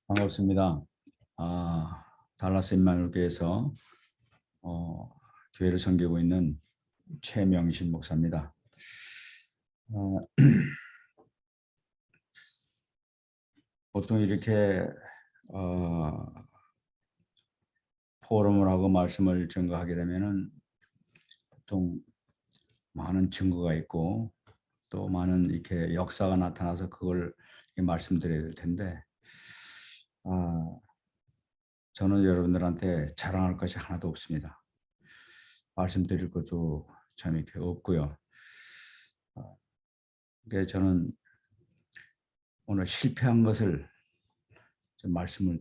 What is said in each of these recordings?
반갑습니다. 달라스 임마누엘교회에서 교회를 섬기고 있는 최명신 목사입니다. 어, 보통 이렇게 포럼을 하고 말씀을 증거하게 되면은 보통 많은 증거가 있고 또 많은 이렇게 역사가 나타나서 그걸 말씀드려야 될 텐데 저는 여러분들한테 자랑할 것이 하나도 없습니다. 말씀드릴 것도 참 이렇게 없고요. 근데 저는 오늘 실패한 것을 좀 말씀을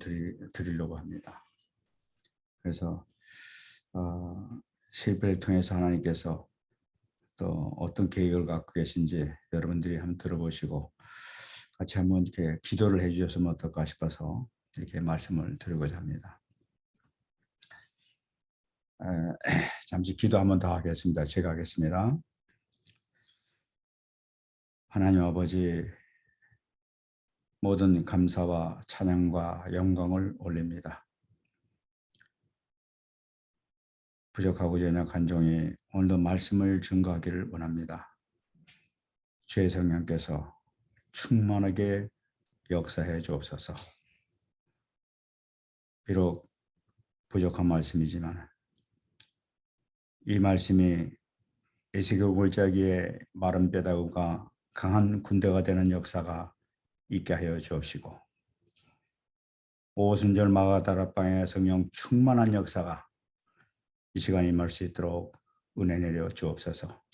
드리려고 합니다. 그래서 실패를 통해서 하나님께서 또 어떤 계획을 갖고 계신지 여러분들이 한번 들어보시고 같이 한번 이렇게 기도를 해 주셨으면 어떨까 싶어서 이렇게 말씀을 드리고자 합니다. 잠시 기도 한번 더 하겠습니다. 제가 하겠습니다. 하나님 아버지, 모든 감사와 찬양과 영광을 올립니다. 부족하고 연약한 종이 오늘도 말씀을 증거하기를 원합니다. 주의 성령께서 충만하게 역사해 주옵소서. 비록 부족한 말씀이지만 이 말씀이 에스겔 골짜기에 마른 뼈다구가 강한 군대가 되는 역사가 있게 하여 주옵시고 오순절 마가다락방의 성령 충만한 역사가 이 시간에 임할 수 있도록 은혜 내려 주옵소서.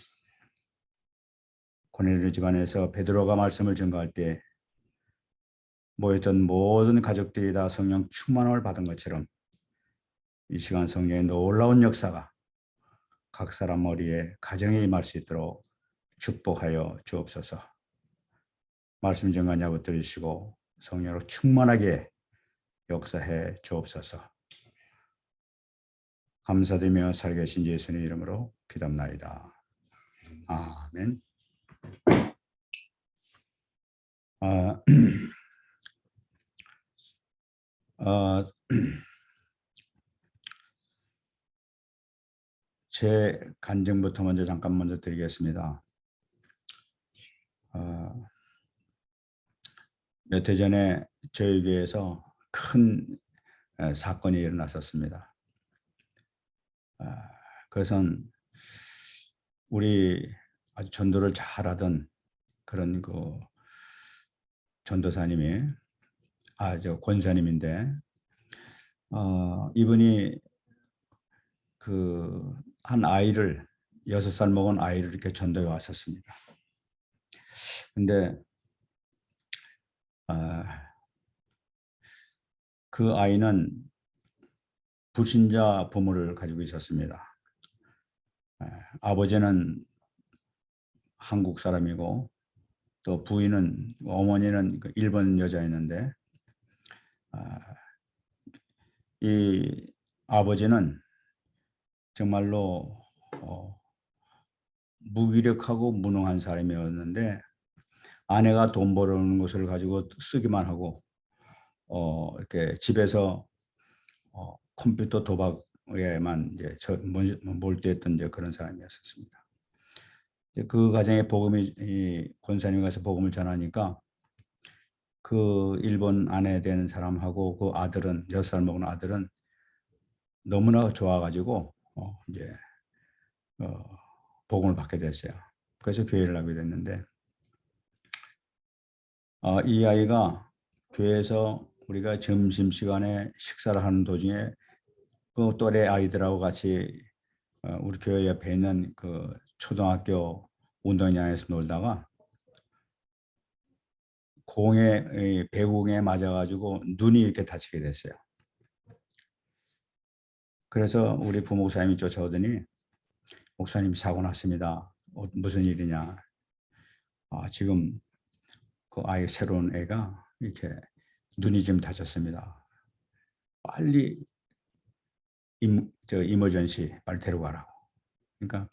고넬료 집안에서 베드로가 말씀을 증거할 때 모였던 모든 가족들이 다 성령 충만함을 받은 것처럼 이 시간 성령의 놀라운 역사가 각 사람 머리에 가정에 임할 수 있도록 축복하여 주옵소서. 말씀 증거한 야고 들으시고 성령으로 충만하게 역사해 주옵소서. 감사드리며 살계신 예수님 이름으로 기도합나이다. 아멘. 제 간증부터 잠깐 먼저 드리겠습니다. 몇 해 전에 저희 교회에서 큰 사건이 일어났었습니다. 그것은 우리 아주 전도를 잘하던 그런 그 전도사님이 저 권사님인데 이분이 그 한 아이를 6살 먹은 아이를 이렇게 전도해 왔었습니다. 근데 그 아이는 불신자 부모를 가지고 있었습니다. 아버지는 한국 사람이고 또 부인은 어머니는 일본 여자였는데 이 아버지는 정말로 무기력하고 무능한 사람이었는데 아내가 돈 벌어오는 것을 가지고 쓰기만 하고 이렇게 집에서 컴퓨터 도박에만 이제 몰두했던 이제 그런 사람이었습니다. 그 가정에 복음이 권사님 가서 복음을 전하니까 그 일본 아내 되는 사람하고 그 아들은 6살 먹은 아들은 너무나 좋아가지고 이제 복음을 받게 됐어요. 그래서 교회를 하게 됐는데 이 아이가 교회에서 우리가 점심시간에 식사를 하는 도중에 그 또래 아이들하고 같이 우리 교회 옆에 있는 그 초등학교 운동장에서 놀다가 배구공에 맞아가지고 눈이 이렇게 다치게 됐어요. 그래서 우리 부목사님이 쫓아오더니 목사님 사고 났습니다. 무슨 일이냐. 지금 그 아이 새로운 애가 이렇게 눈이 좀 다쳤습니다. 빨리 이머전시 빨리 데려가라고. 그러니까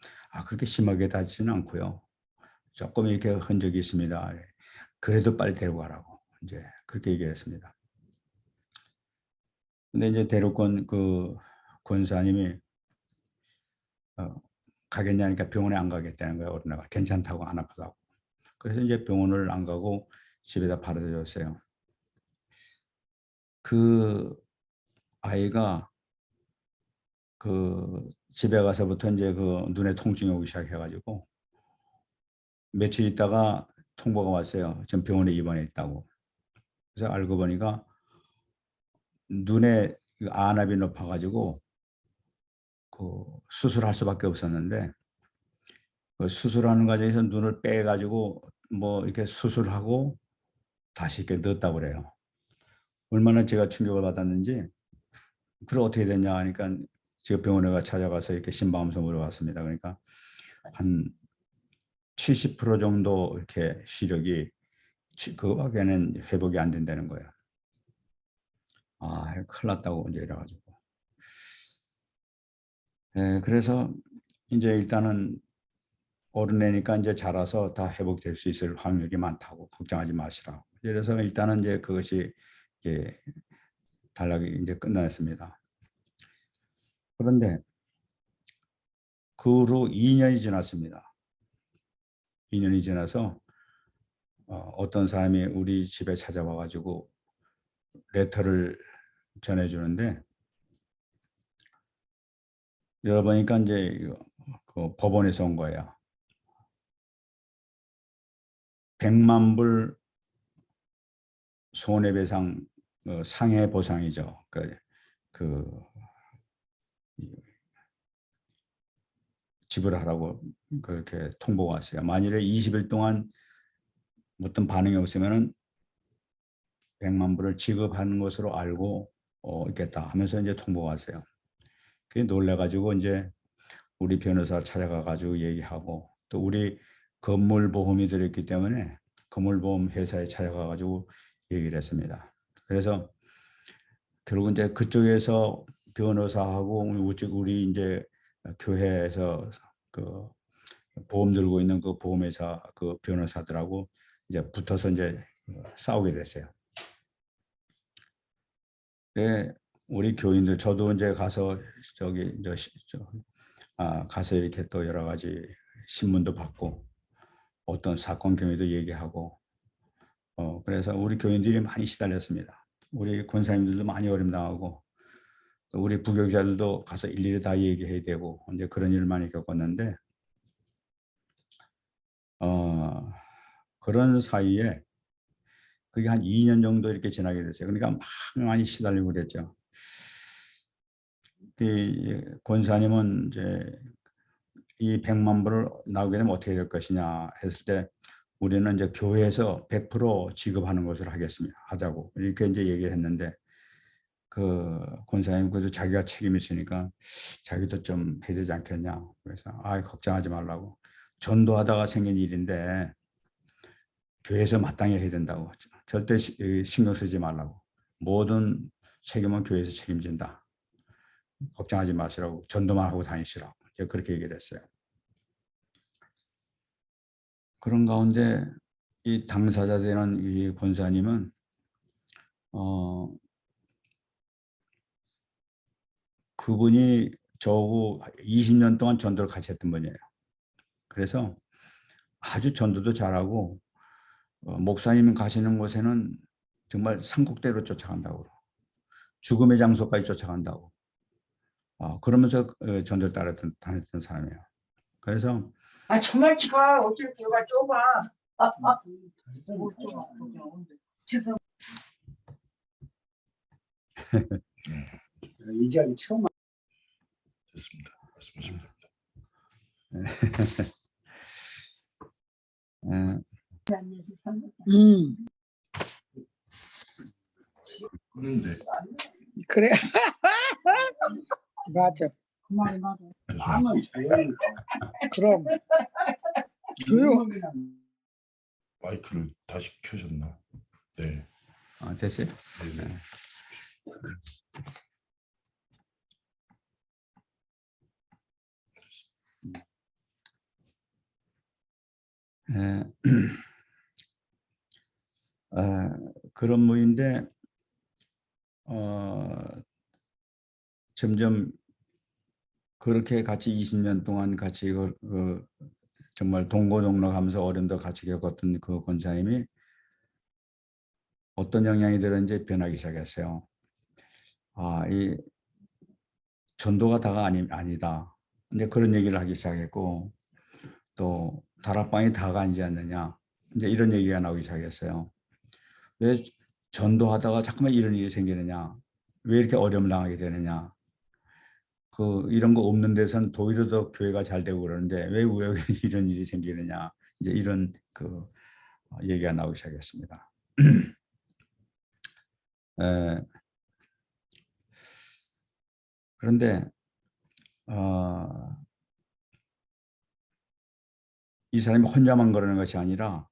그렇게 심하게 다치지는 않고요. 조금 이렇게 흔적이 있습니다. 그래도 빨리 데려가라고 이제 그렇게 얘기했습니다. 근데 이제 대로권 그 권사님이 가겠냐니까 병원에 안 가겠다는 거예요. 어린애가 괜찮다고 안 아프다고. 그래서 이제 병원을 안 가고 집에다 바르다 줬어요. 그 아이가 그 집에 가서부터 이제 그 눈에 통증이 오기 시작해가지고 며칠 있다가 통보가 왔어요. 지금 병원에 입원해 있다고. 그래서 알고 보니까 눈에 안압이 높아가지고 그 수술할 수밖에 없었는데 그 수술하는 과정에서 눈을 빼가지고 뭐 이렇게 수술하고 다시 이렇게 넣었다고 그래요. 얼마나 제가 충격을 받았는지 그럼 어떻게 됐냐 하니까 제가 병원에 찾아가서 이렇게 심방암서 물어봤습니다. 그러니까 한 70% 정도 이렇게 시력이 그 밖에는 회복이 안 된다는 거예요. 아, 큰일 났다고 이제 이래가지고. 그래서 이제 일단은 어른애니까 이제 자라서 다 회복될 수 있을 확률이 많다고 걱정하지 마시라고. 그래서 일단은 이제 그것이 이제 단락이 이제 끝났습니다. 그런데 그 후로 2년이 지났습니다. 2년이 지나서 어떤 사람이 우리 집에 찾아와 가지고 레터를 전해주는데 열어보니까 이제 그 법원에서 온 거예요. 100만 불 손해배상 상해 보상이죠. 그 지불하라고 그렇게 통보가 왔어요. 만일에 20일 동안 어떤 반응이 없으면은 100만 불을 지급하는 것으로 알고 있겠다 하면서 이제 통보가 왔어요. 그게 놀래가지고 이제 우리 변호사 찾아가가지고 얘기하고 또 우리 건물보험이 들어있기 때문에 건물보험 회사에 찾아가가지고 얘기를 했습니다. 그래서 결국 이제 그쪽에서 변호사하고 우리 이제 교회에서 그 보험 들고 있는 그 보험회사 그 변호사들하고 이제 붙어서 이제 싸우게 됐어요. 네, 우리 교인들 저도 이제 가서 저기 가서 이렇게 또 여러 가지 신문도 받고 어떤 사건 경위도 얘기하고 그래서 우리 교인들이 많이 시달렸습니다. 우리 권사님들도 많이 어림당하고 우리 부교육자들도 가서 일일이 다 얘기해야 되고 이제 그런 일을 많이 겪었는데 그런 사이에 그게 한 2년 정도 이렇게 지나게 됐어요. 그러니까 많이 시달리고 그랬죠. 그 권사님은 이제 이 100만 불을 나오게 되면 어떻게 될 것이냐 했을 때 우리는 이제 교회에서 100% 지급하는 것을 하자고 이렇게 이제 얘기를 했는데 그 권사님 그래도 자기가 책임이 있으니까 자기도 좀 해야 되지 않겠냐. 그래서 걱정하지 말라고. 전도하다가 생긴 일인데 교회에서 마땅히 해야 된다고. 절대 신경 쓰지 말라고. 모든 책임은 교회에서 책임진다. 걱정하지 마시라고. 전도만 하고 다니시라고. 그렇게 얘기를 했어요. 그런 가운데 이 당사자 되는 이 권사님은 그분이 저하고 20년 동안 전도를 같이 했던 분이에요. 그래서 아주 전도도 잘하고 목사님 가시는 곳에는 정말 산꼭대로 쫓아간다고 죽음의 장소까지 쫓아간다고 그러면서 전도를 다녔던 사람이에요. 그래서 정말 지가 어쩔 기회가 좁아. 이 자리 처음 됐습니다. 말씀하시면 됩니다. 그런데 그래. 맞아. 그 말이 맞아. 마음은 조용히. 그럼 조용. 마이크를 다시 켜셨나? 네. 됐어요? 네네. 그런 무인데 점점 그렇게 같이 20년 동안 같이 정말 동고동락하면서 어려움도 같이 겪었던 그 권사님이 어떤 영향이 들었는지 변하기 시작했어요. 이 전도가 다가 아니다. 이제 그런 얘기를 하기 시작했고, 또 다락방이 다가 아니지 않느냐. 이제 이런 얘기가 나오기 시작했어요. 왜 전도하다가 자꾸만 이런 일이 생기느냐? 왜 이렇게 어려움 당하게 되느냐? 이런 거 없는 데서는 도리어 더 교회가 잘 되고 그러는데 왜 우연히 이런 일이 생기느냐? 이제 이런 얘기가 나오기 시작했습니다. 그런데 이 사람이 혼자만 그러는 것이 아니라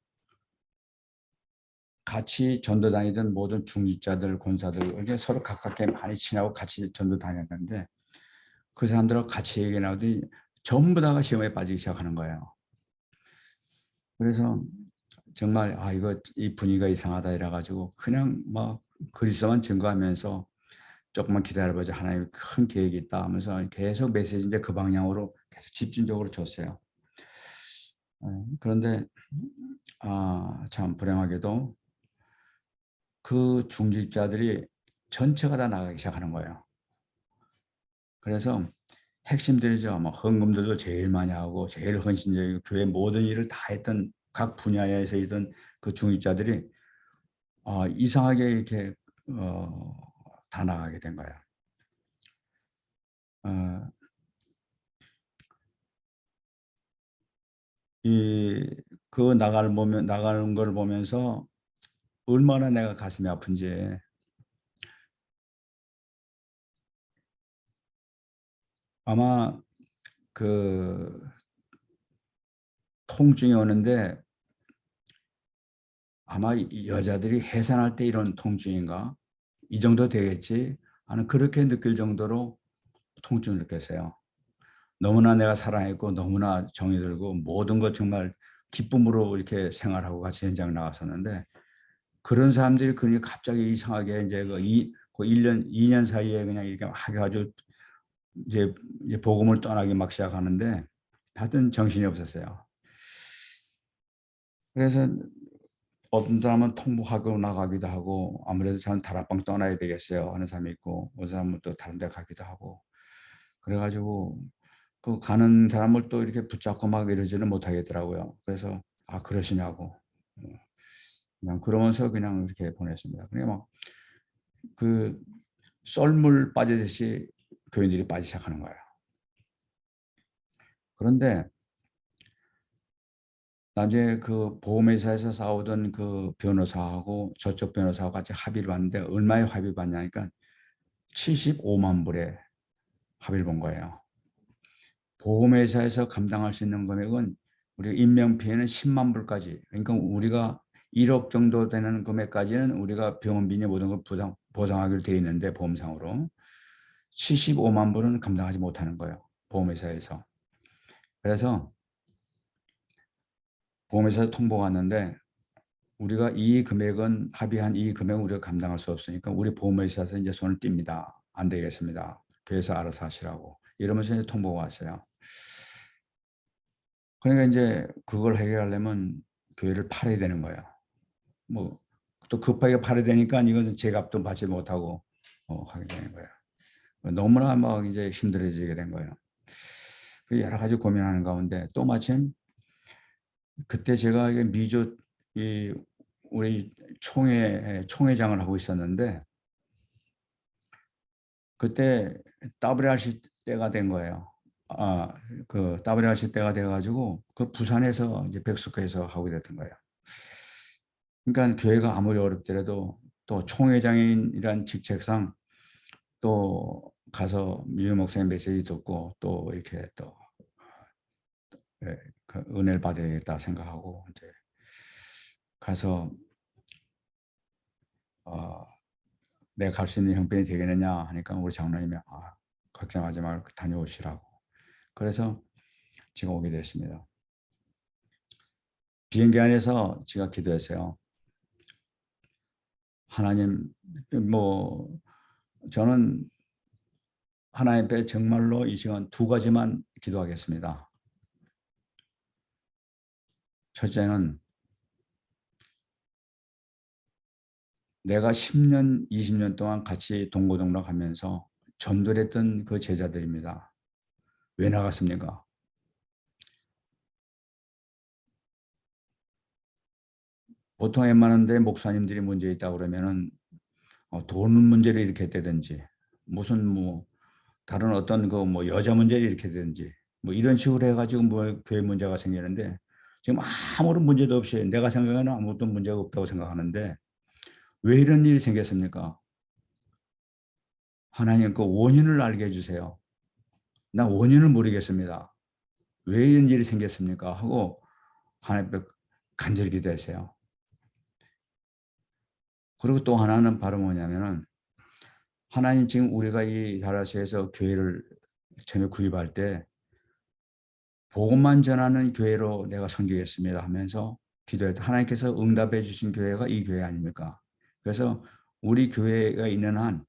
같이 전도 다니던 모든 중직자들, 권사들 이렇게 서로 가깝게 많이 친하고 같이 전도 다녔는데 그 사람들하고 같이 얘기 나오더니 전부 다가 시험에 빠지기 시작하는 거예요. 그래서 정말 이 분위기가 이상하다 이래가지고 그냥 막 그리스도만 증거하면서 조금만 기다려보자, 하나님 큰 계획이 있다 하면서 계속 메시지 이제 그 방향으로 계속 집중적으로 줬어요. 그런데 참 불행하게도 그 중직자들이 전체가 다 나가기 시작하는 거예요. 그래서 핵심들이죠. 뭐 헌금들도 제일 많이 하고 제일 헌신적이고 교회 모든 일을 다 했던 각 분야에서 있던 그 중직자들이 이상하게 이렇게 다 나가게 된 거예요. 나가는 걸 보면서 얼마나 내가 가슴이 아픈지. 아마 통증이 오는데 아마 여자들이 해산할 때 이런 통증인가? 이 정도 되겠지? 하는 그렇게 느낄 정도로 통증을 느꼈어요. 너무나 내가 사랑했고 너무나 정이 들고 모든 것 정말 기쁨으로 이렇게 생활하고 같이 현장 나갔었는데 그런 사람들이 그냥 갑자기 이상하게 이제 그 1년, 2년 사이에 그냥 이렇게 막 해가지고 이제 복음을 떠나기 막 시작하는데 하여튼 정신이 없었어요. 그래서 어떤 사람은 통곡하고 나가기도 하고 아무래도 저는 다락방 떠나야 되겠어요 하는 사람이 있고 어떤 사람은 또 다른 데 가기도 하고 그래가지고 가는 사람을 또 이렇게 붙잡고 막 이러지는 못하겠더라고요. 그래서 그러시냐고 그냥 그러면서 그냥 이렇게 보냈습니다. 그냥 막 썰물 빠지듯이 교인들이 빠지기 시작하는 거예요. 그런데 나중에 그 보험회사에서 싸우던 그 변호사하고 저쪽 변호사하고 같이 합의를 봤는데 얼마에 합의 봤냐니까 75만 불에 합의를 본 거예요. 보험회사에서 감당할 수 있는 금액은 우리 인명피해는 10만 불까지, 그러니까 우리가 1억 정도 되는 금액까지는 우리가 병원비니 모든 걸 보상하기로 돼 있는데 보험상으로 75만 불은 감당하지 못하는 거예요. 보험회사에서. 그래서 보험회사에서 통보가 왔는데 우리가 이 금액은 합의한 이 금액은 우리가 감당할 수 없으니까 우리 보험회사에서 이제 손을 띱니다. 안 되겠습니다. 교회에서 알아서 하시라고. 이러면서 이제 통보가 왔어요. 그러니까 이제 그걸 해결하려면 교회를 팔아야 되는 거예요. 뭐 또 급하게 팔아야 되니까 이것은 제값도 받지 못하고 하게 되는 거예요. 너무나 막 이제 힘들어지게 된 거예요. 여러 가지 고민하는 가운데 또 마침 그때 제가 미조 우리 총회장을 하고 있었는데 그때 WRC 때가 된 거예요. 그 WRC 때가 돼가지고 그 부산에서 이제 백석회에서 하게 됐던 거예요. 그러니까 교회가 아무리 어렵더라도 또 총회장이란 직책상 또 가서 미주 목사님 메시지 듣고 또 이렇게 또 그 은혜를 받아야겠다 생각하고 이제 가서 내가 갈 수 있는 형편이 되겠느냐 하니까 우리 장로님이 걱정하지 말고 다녀오시라고. 그래서 제가 오게 됐습니다. 비행기 안에서 제가 기도했어요. 하나님, 저는 하나님 앞에 정말로 이 시간 두 가지만 기도하겠습니다. 첫째는 내가 10년, 20년 동안 같이 동고동락하면서 전도를 했던 그 제자들입니다. 왜 나갔습니까? 보통 웬만한데 목사님들이 문제 있다 그러면은 돈 문제를 일으켰다든지 무슨 뭐 다른 어떤 그 뭐 여자 문제를 일으켰다든지 뭐 이런 식으로 해가지고 뭐 교회 문제가 생기는데 지금 아무런 문제도 없이 내가 생각하는 아무것도 문제가 없다고 생각하는데 왜 이런 일이 생겼습니까? 하나님 그 원인을 알게 해주세요. 나 원인을 모르겠습니다. 왜 이런 일이 생겼습니까? 하고 하나님 앞에 간절히 기도했어요. 그리고 또 하나는 바로 뭐냐면은 하나님 지금 우리가 이 다라스에서 교회를 전에 구입할 때 복음만 전하는 교회로 내가 섬기겠습니다 하면서 기도했다. 하나님께서 응답해 주신 교회가 이 교회 아닙니까? 그래서 우리 교회가 있는 한,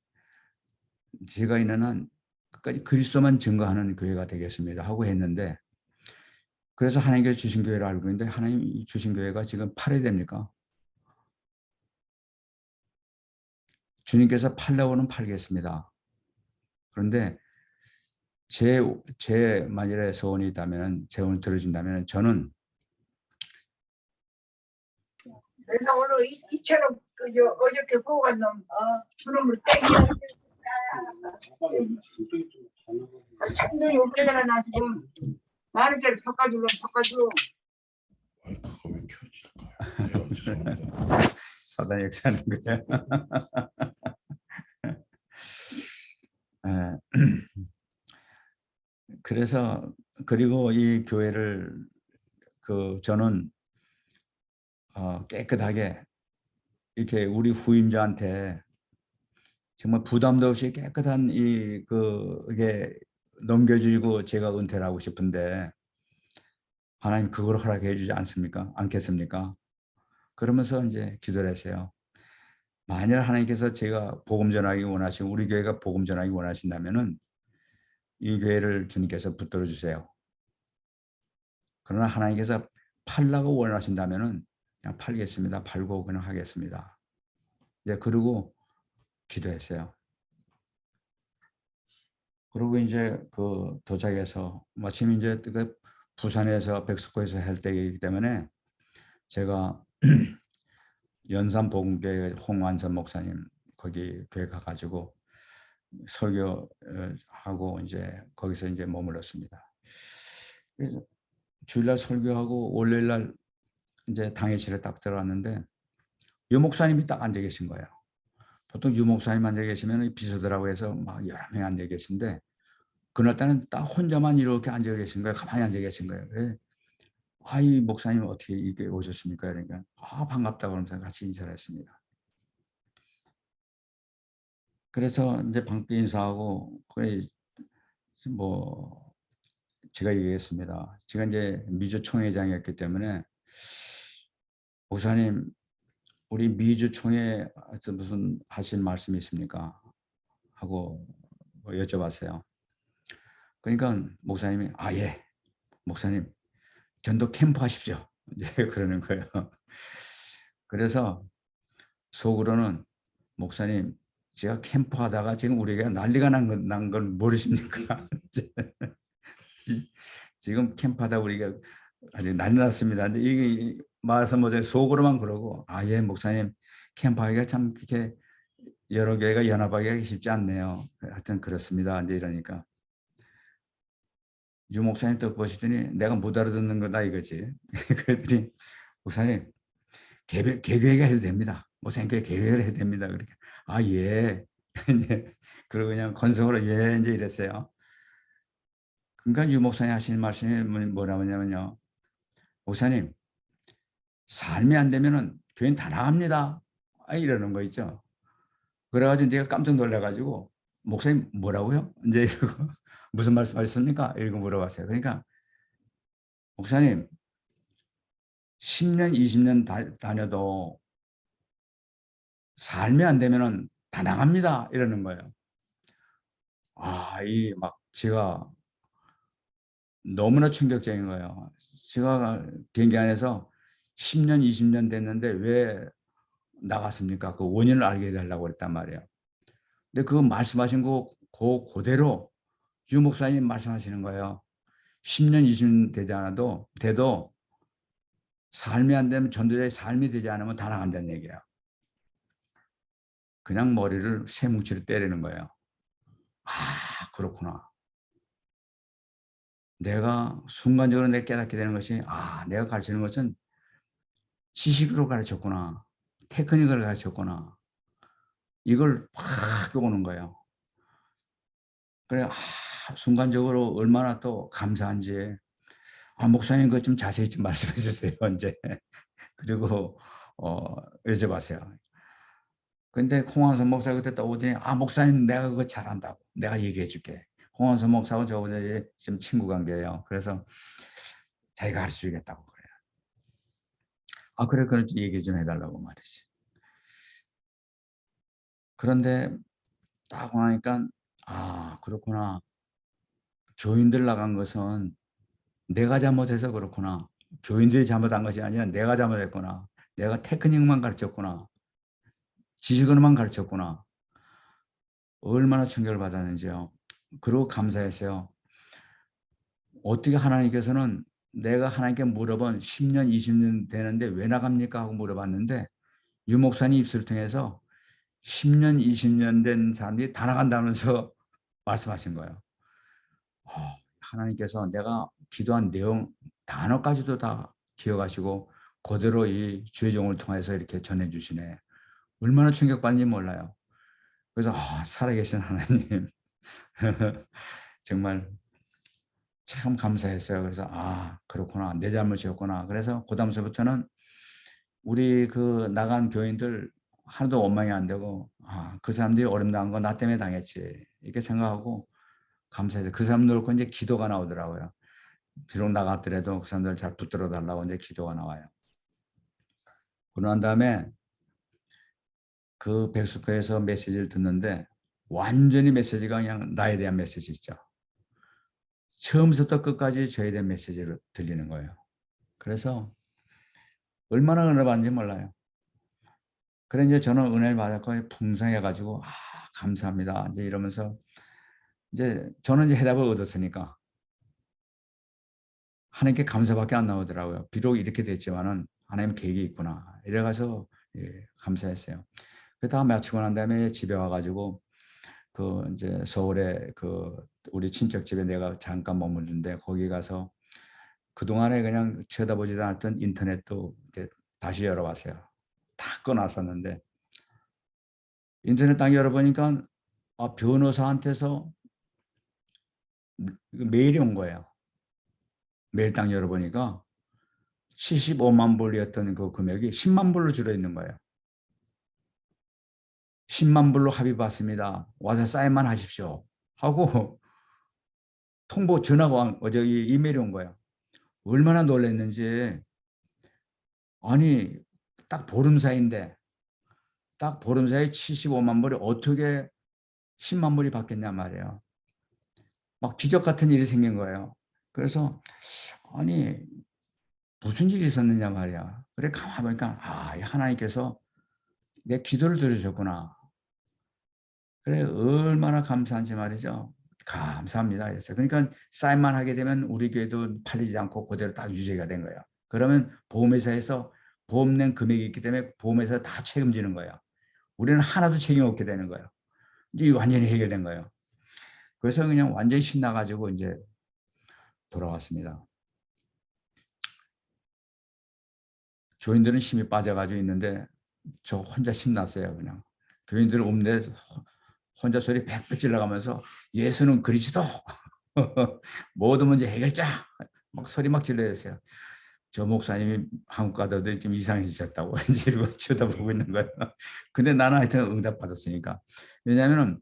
제가 있는 한 끝까지 그리스도만 증거하는 교회가 되겠습니다 하고 했는데 그래서 하나님께서 주신 교회를 알고 있는데 하나님 주신 교회가 지금 팔아야 됩니까? 주님께서 팔려고는 팔겠습니다. 그런데 제 만일에 소원이 있다면, 제 소원을 들어준다면 저는 내가 오늘 이처럼 어저께 보고 간 놈, 저놈을 땡겨. 참돈이 없잖아, 나 지금. 만 원짜리 바꿔주려, 바꿔줘. 아이 그거 왜 켜질까요? 네, 죄송합니다. 사단 역사하는 거예요. 그래서 그리고 이 교회를 저는 깨끗하게 이렇게 우리 후임자한테 정말 부담도 없이 깨끗한 이게 넘겨주고 제가 은퇴를 하고 싶은데 하나님 그걸 허락해 주지 않겠습니까? 그러면서 이제 기도를 했어요. 만약 하나님께서 제가 복음 전하기 원하시고 우리 교회가 복음 전하기 원하신다면은 이 교회를 주님께서 붙들어 주세요. 그러나 하나님께서 팔라고 원하신다면은 그냥 팔겠습니다. 팔고 그냥 하겠습니다. 이제 그러고 기도했어요. 그리고 이제 도착해서 마침 이제 그 부산에서 백석호에서 할 때이기 때문에 제가 연산 복음교회 홍완선 목사님 거기 교회 가가지고 설교하고 이제 거기서 이제 머물렀습니다. 그래서 주일날 설교하고 월요일날 이제 당회실에 딱 들어갔는데 유 목사님이 딱 앉아 계신 거예요. 보통 유 목사님 앉아 계시면 비서들하고 해서 막 여러 명 앉아 계신데 그날따라는 딱 혼자만 이렇게 앉아 계신 거예요. 가만히 앉아 계신 거예요. 그래서 이 목사님 어떻게 이렇게 오셨습니까? 그러니까 반갑다고 하면서 같이 인사를 했습니다. 그래서 이제 방귀 인사하고 그래 뭐 제가 얘기했습니다. 제가 이제 미주 총회장이었기 때문에 목사님 우리 미주 총회 무슨 하실 말씀이 있습니까? 하고 여쭤봤어요. 그러니까 목사님이 예 목사님 전도 캠프 하십시오. 이제 그러는 거예요. 그래서 속으로는 목사님 제가 캠프 하다가 지금 우리가 난리가 난 걸 모르십니까? 지금 캠프 하다 우리가 아주 난리 났습니다. 근데 이게 말해서 뭐죠? 속으로만 그러고 예 목사님 캠프 하기가 참 그렇게 여러 교회가 연합하기가 쉽지 않네요. 하여튼 그렇습니다. 이제 이러니까 유 목사님 또 보시더니 내가 못 알아듣는 거다 이거지. 그랬더니 목사님 개교회가 해도 됩니다. 목사님 개교회를 해도 됩니다. 그러니까 예. 그리고 그냥 건성으로 예 이제 이랬어요. 그러니까 유 목사님 하시는 말씀이 뭐라냐면요. 목사님 삶이 안 되면은 교회는 다 나갑니다. 이러는 거 있죠. 그래가지고 내가 깜짝 놀라가지고 목사님 뭐라고요? 이제 이러고 무슨 말씀하셨습니까? 이러고 물어봤어요. 그러니까 목사님 10년, 20년 다녀도 삶이 안 되면은 다 나갑니다. 이러는 거예요. 이 막 제가 너무나 충격적인 거예요. 제가 비행기 안에서 10년, 20년 됐는데 왜 나갔습니까? 그 원인을 알게 해달라고 그랬단 말이에요. 근데 그 말씀하신 거 그대로 유 목사님 말씀하시는 거예요. 10년, 20년 되지 않아도 돼도 삶이 안 되면 전도자의 삶이 되지 않으면 다 나간다는 얘기예요. 그냥 머리를 쇠뭉치로 때리는 거예요. 그렇구나. 내가 순간적으로 내가 깨닫게 되는 것이 내가 가르치는 것은 지식으로 가르쳤구나. 테크닉을 가르쳤구나. 이걸 확 오는 거예요. 그래 순간적으로 얼마나 또 감사한지. 목사님 그것 좀 자세히 좀 말씀해 주세요. 이제 그리고 여쭤봤어요. 근데 홍한선 목사가 그때 또 오더니 목사님 내가 그거 잘한다고 내가 얘기해 줄게. 홍한선 목사하고 저보다 지금 친구 관계예요. 그래서 자기가 가르쳐 주겠다고 그래요. 그래 그런지 얘기 좀 해달라고 말이지. 그런데 딱 하니까 그렇구나. 교인들 나간 것은 내가 잘못해서 그렇구나. 교인들이 잘못한 것이 아니라 내가 잘못했구나. 내가 테크닉만 가르쳤구나. 지식으로만 가르쳤구나. 얼마나 충격을 받았는지요. 그리고 감사했어요. 어떻게 하나님께서는 내가 하나님께 물어본 10년, 20년 되는데 왜 나갑니까? 하고 물어봤는데 유 목사님 입술을 통해서 10년, 20년 된 사람들이 다 나간다면서 말씀하신 거예요. 하나님께서 내가 기도한 내용 단어까지도 다 기억하시고 그대로 이 주의 종을 통해서 이렇게 전해주시네. 얼마나 충격받는지 몰라요. 그래서 살아계신 하나님 정말 참 감사했어요. 그래서 그렇구나. 내 잘못이었구나. 그래서 그다음서부터는 우리 그 나간 교인들 하나도 원망이 안 되고 그 사람들이 어렵다 한 거 나 때문에 당했지. 이렇게 생각하고 감사해서 그 사람 놓고 이제 기도가 나오더라고요. 비록 나갔더라도 그 사람들 잘 붙들어 달라고 이제 기도가 나와요. 그러고 난 다음에 그 백숙회에서 메시지를 듣는데 완전히 메시지가 그냥 나에 대한 메시지죠. 처음부터 끝까지 저에 대한 메시지를 들리는 거예요. 그래서 얼마나 은혜 받는지 몰라요. 그래 이제 저는 은혜를 받았고 풍성해가지고 감사합니다. 이제 이러면서 이제 저는 이제 해답을 얻었으니까 하나님께 감사밖에 안 나오더라고요. 비록 이렇게 됐지만은 하나님 계획이 있구나. 이래가서 감사했어요. 그 다 마치고 난 다음에 집에 와가지고 그 이제 서울에 그 우리 친척 집에 내가 잠깐 머무르는데 거기 가서 그 동안에 그냥 쳐다보지도 않았던 인터넷도 이제 다시 열어봤어요. 다 꺼놨었는데 인터넷 딱 열어보니까 변호사한테서 메일이 온 거예요. 메일 딱 열어보니까 75만 불이었던 그 금액이 10만 불로 줄어 있는 거예요. 10만 불로 합의 받습니다. 와서 사인만 하십시오. 하고 통보 전화가 어제 이메일이 온 거예요. 얼마나 놀랐는지. 아니 딱 보름 사이인데 딱 보름 사이에 75만 불이 어떻게 10만 불이 받겠냐 말이에요. 막 기적 같은 일이 생긴 거예요. 그래서 아니 무슨 일이 있었느냐 말이야. 그래 가만히 보니까 하나님께서 내 기도를 들으셨구나. 그래 얼마나 감사한지 말이죠. 감사합니다. 이랬어요. 그러니까 사인만 하게 되면 우리 교회도 팔리지 않고 그대로 딱 유지가 된 거예요. 그러면 보험회사에서 보험 낸 금액이 있기 때문에 보험회사 다 책임지는 거예요. 우리는 하나도 책임 없게 되는 거예요. 이제 완전히 해결된 거예요. 그래서 그냥 완전히 신나가지고 이제 돌아왔습니다. 교인들은 힘이 빠져가지고 있는데 저 혼자 신났어요. 그냥 교인들 없는데 혼자 소리 빽빽 질러가면서 예수는 그리스도 모든 문제 해결자 막 소리 막 질러댔어요. 저 목사님이 한국 가더라도 좀 이상해지셨다고 이러고 쳐다보고 있는 거예요. 근데 나는 하여튼 응답 받았으니까. 왜냐하면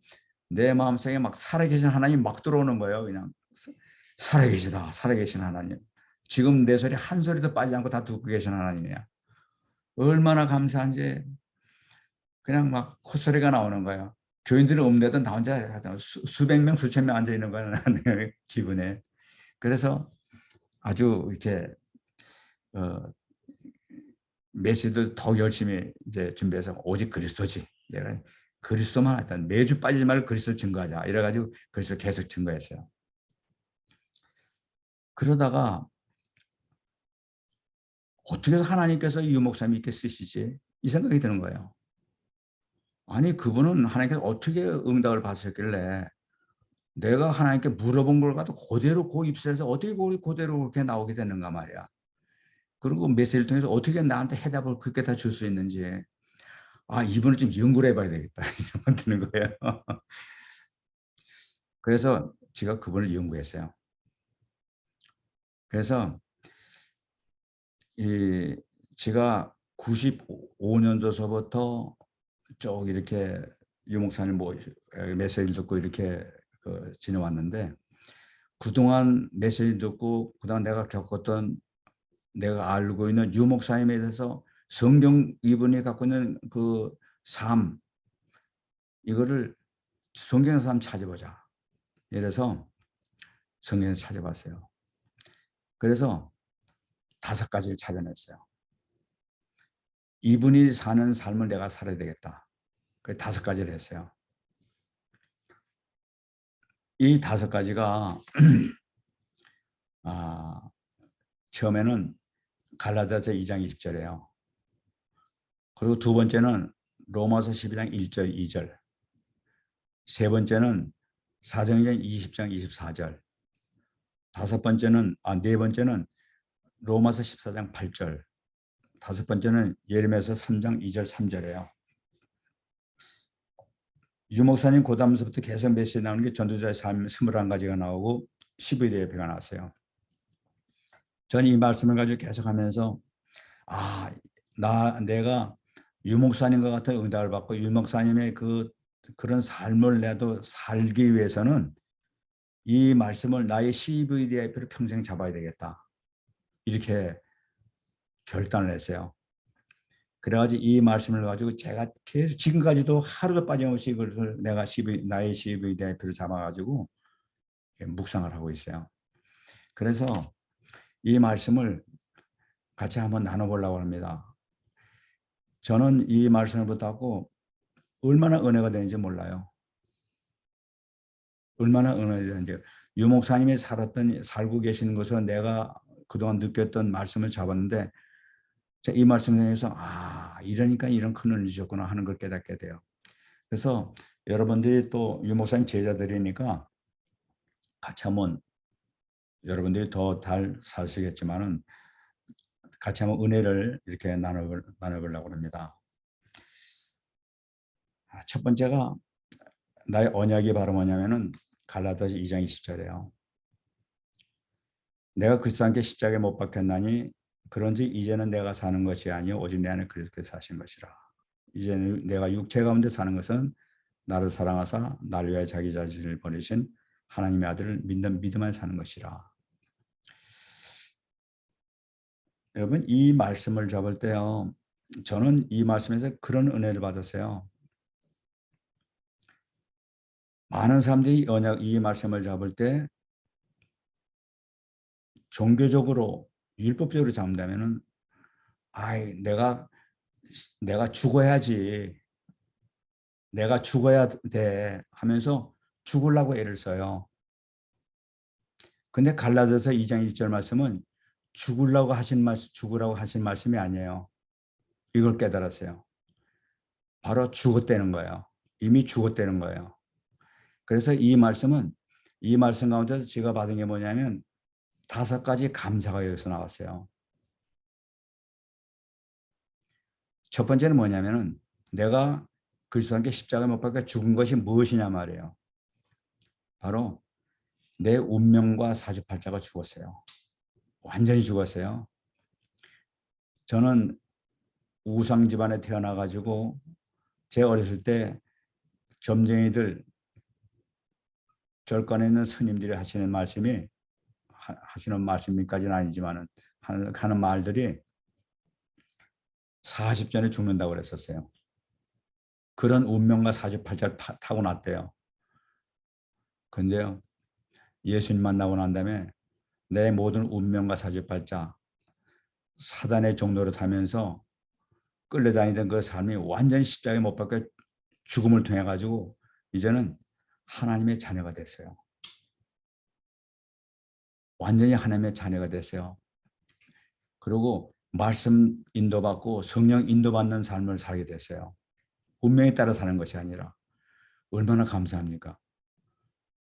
내 마음속에 막 살아계신 하나님 막 들어오는 거예요. 그냥 살아계시다. 살아계신 하나님. 지금 내 소리 한 소리도 빠지지 않고 다 듣고 계신 하나님이야. 얼마나 감사한지 그냥 막 콧소리가 나오는 거예요. 교인들이 없는데도 나 혼자 수백 명, 수천 명 앉아 있는 거야, 나는 기분에. 그래서 아주 이렇게 메시지를 더 열심히 이제 준비해서 오직 그리스도지. 내가 그리스도만 하여튼 매주 빠지지 말고 그리스도 증거하자. 이래가지고 그리스도 계속 증거했어요. 그러다가 어떻게 해서 하나님께서 유 목사님 이렇게 쓰시지? 이 생각이 드는 거예요. 아니 그분은 하나님께서 어떻게 응답을 받으셨길래 내가 하나님께 물어본 걸 가지고 그대로 그 입술에서 어떻게 그대로 그렇게 나오게 되는가 말이야. 그리고 메시지를 통해서 어떻게 나한테 해답을 그렇게 다 줄 수 있는지. 아, 이분을 좀 연구를 해봐야 되겠다. 이런 건 드는 거예요. 그래서 제가 그분을 연구했어요. 그래서 제가 95년도서부터 쭉 이렇게 유 목사님 뭐 메시지를 듣고 이렇게 지내왔는데 그동안 메시지 듣고 그동안 내가 겪었던 내가 알고 있는 유 목사님에 대해서 성경 이분이 갖고 있는 그 삶 이거를 성경에서 한번 찾아보자. 이래서 성경에서 찾아봤어요. 그래서 5가지를 찾아냈어요. 이분이 사는 삶을 내가 살아야 되겠다. 그 5가지를 했어요. 이 5가지가 처음에는 갈라디아서 2장 20절이에요. 그리고 두 번째는 로마서 12장 1절 2절. 세 번째는 사도행전 20장 24절. 네 번째는 로마서 14장 8절. 5번째는 예레미야서 3장 2절 3절이에요. 유 목사님 고담서부터 계속 메시지 나오는 게 전도자의 삶 21가지가 나오고 12대의 예배가 나왔어요. 저는 이 말씀을 가지고 계속하면서 내가 유 목사님과 같은 응답을 받고 유 목사님의 그런 삶을 내도 살기 위해서는 이 말씀을 나의 CVDIP로 평생 잡아야 되겠다. 이렇게 결단을 했어요. 그래가지고 이 말씀을 가지고 제가 계속 지금까지도 하루도 빠짐없이 이것을 내가 나의 CVDIP를 잡아가지고 묵상을 하고 있어요. 그래서 이 말씀을 같이 한번 나눠보려고 합니다. 저는 이 말씀을 붙잡고 얼마나 은혜가 되는지 몰라요. 얼마나 은혜가 되는지. 유 목사님이 살고 계시는 것을 내가 그동안 느꼈던 말씀을 잡았는데 이 말씀을 통해서 이러니까 이런 큰 은혜를 주셨구나 하는 걸 깨닫게 돼요. 그래서 여러분들이 또 유 목사님 제자들이니까 같이 한번 여러분들이 더 잘 사시겠지만은 같이 한번 은혜를 이렇게 나눠보려고 합니다. 첫 번째가 나의 언약이 바로 뭐냐면은 갈라디아서 2장 20절이에요. 내가 그리스도 함께 십자가에 못 박혔나니 그런즉 이제는 내가 사는 것이 아니요 오직 내 안에 그리스도께서 사신 것이라. 이제는 내가 육체 가운데 사는 것은 나를 사랑하사 나를 위하여 자기 자신을 버리신 하나님의 아들을 믿는 믿음 안에 사는 것이라. 여러분 이 말씀을 잡을 때요. 저는 이 말씀에서 그런 은혜를 받았어요. 많은 사람들이 이 말씀을 잡을 때 종교적으로 율법적으로 잡는다면은 내가 죽어야지. 내가 죽어야 돼 하면서 죽으려고 애를 써요. 근데 갈라디아서 2장 1절 말씀은 죽으라고 하신 말씀이 아니에요. 이걸 깨달았어요. 바로 죽었다는 거예요. 이미 죽었다는 거예요. 그래서 이 말씀 가운데 제가 받은 게 뭐냐면 5가지 감사가 여기서 나왔어요. 첫 번째는 뭐냐면은 내가 그리스도와 함께 십자가에 못 박혀 죽은 것이 무엇이냐 말이에요. 바로 내 운명과 사주팔자가 죽었어요. 완전히 죽었어요. 저는 우상 집안에 태어나가지고 제 어렸을 때 점쟁이들 절간에 있는 스님들이 하시는 말씀까지는 아니지만은 하는 말들이 40전에 죽는다고 그랬었어요. 그런 운명과 사주팔자를 타고났대요. 근데요, 예수님 만나고 난 다음에 내 모든 운명과 사주팔자, 사단의 종로를 타면서 끌려다니던 그 삶이 완전히 십자가에 못 박혀 죽음을 통해 가지고 이제는 하나님의 자녀가 됐어요. 완전히 하나님의 자녀가 됐어요. 그리고 말씀 인도받고 성령 인도받는 삶을 살게 됐어요. 운명에 따라 사는 것이 아니라. 얼마나 감사합니까?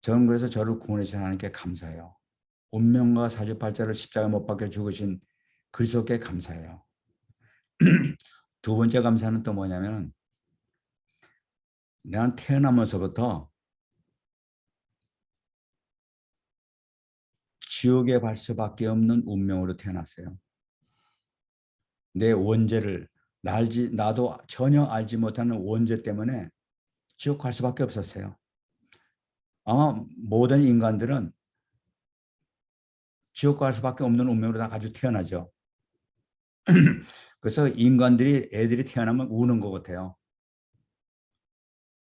저는 그래서 저를 구원하신 하나님께 감사해요. 운명과 사주팔자를 십자가에 못 박혀 죽으신 그리스도께 감사해요. 두 번째 감사는 또 뭐냐면 내가 태어나면서부터 지옥에 갈 수밖에 없는 운명으로 태어났어요. 내 원죄를 나도 전혀 알지 못하는 원죄 때문에 지옥 갈 수밖에 없었어요. 아마 모든 인간들은 지옥 갈 수밖에 없는 운명으로 다 가지고 태어나죠. 그래서 애들이 태어나면 우는 것 같아요.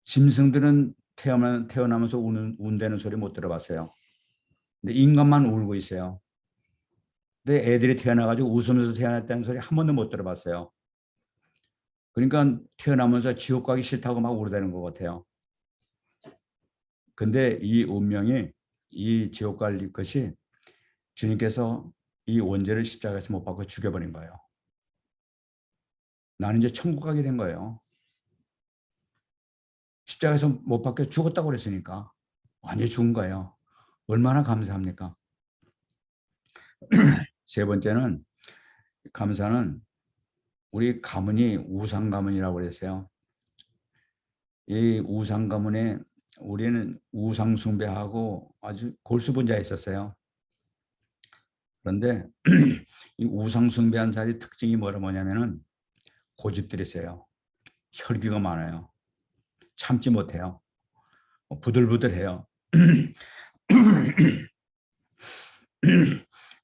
짐승들은 태어나면서 운다는 소리 못 들어봤어요. 근데 인간만 울고 있어요. 근데 애들이 태어나가지고 웃으면서 태어났다는 소리 한 번도 못 들어봤어요. 그러니까 태어나면서 지옥 가기 싫다고 막 울다는 것 같아요. 근데 이 운명이 이 지옥 갈 것이 주님께서 이 원죄를 십자가에서 못 박고 죽여버린 거예요. 나는 이제 천국 가게 된 거예요. 십자가에서 못 박혀 죽었다고 그랬으니까 완전히 죽은 거예요. 얼마나 감사합니까? 세 번째는 감사는 우리 가문이 우상 가문이라고 그랬어요. 이 우상 가문에 우리는 우상 숭배하고 아주 골수분자에 있었어요. 그런데 이 우상 숭배한 자리 특징이 뭐냐면은 고집들이 세요. 혈기가 많아요. 참지 못해요. 부들부들해요.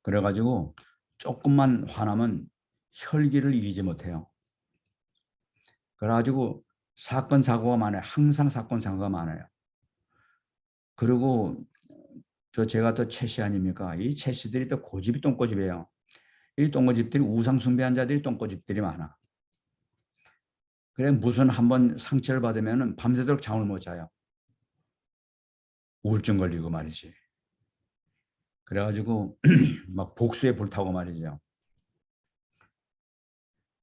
그래가지고 조금만 화나면 혈기를 이기지 못해요. 그래가지고 사건 사고가 많아요. 항상 사건 사고가 많아요. 그리고 제가 또 채씨 아닙니까? 이 채씨들이 또 고집이 똥고집이에요. 이 똥고집들이 우상 숭배한 자들이 똥고집들이 많아. 그래 무슨 한번 상처를 받으면 밤새도록 잠을 못 자요. 우울증 걸리고 말이지. 그래가지고 막 복수에 불타고 말이죠.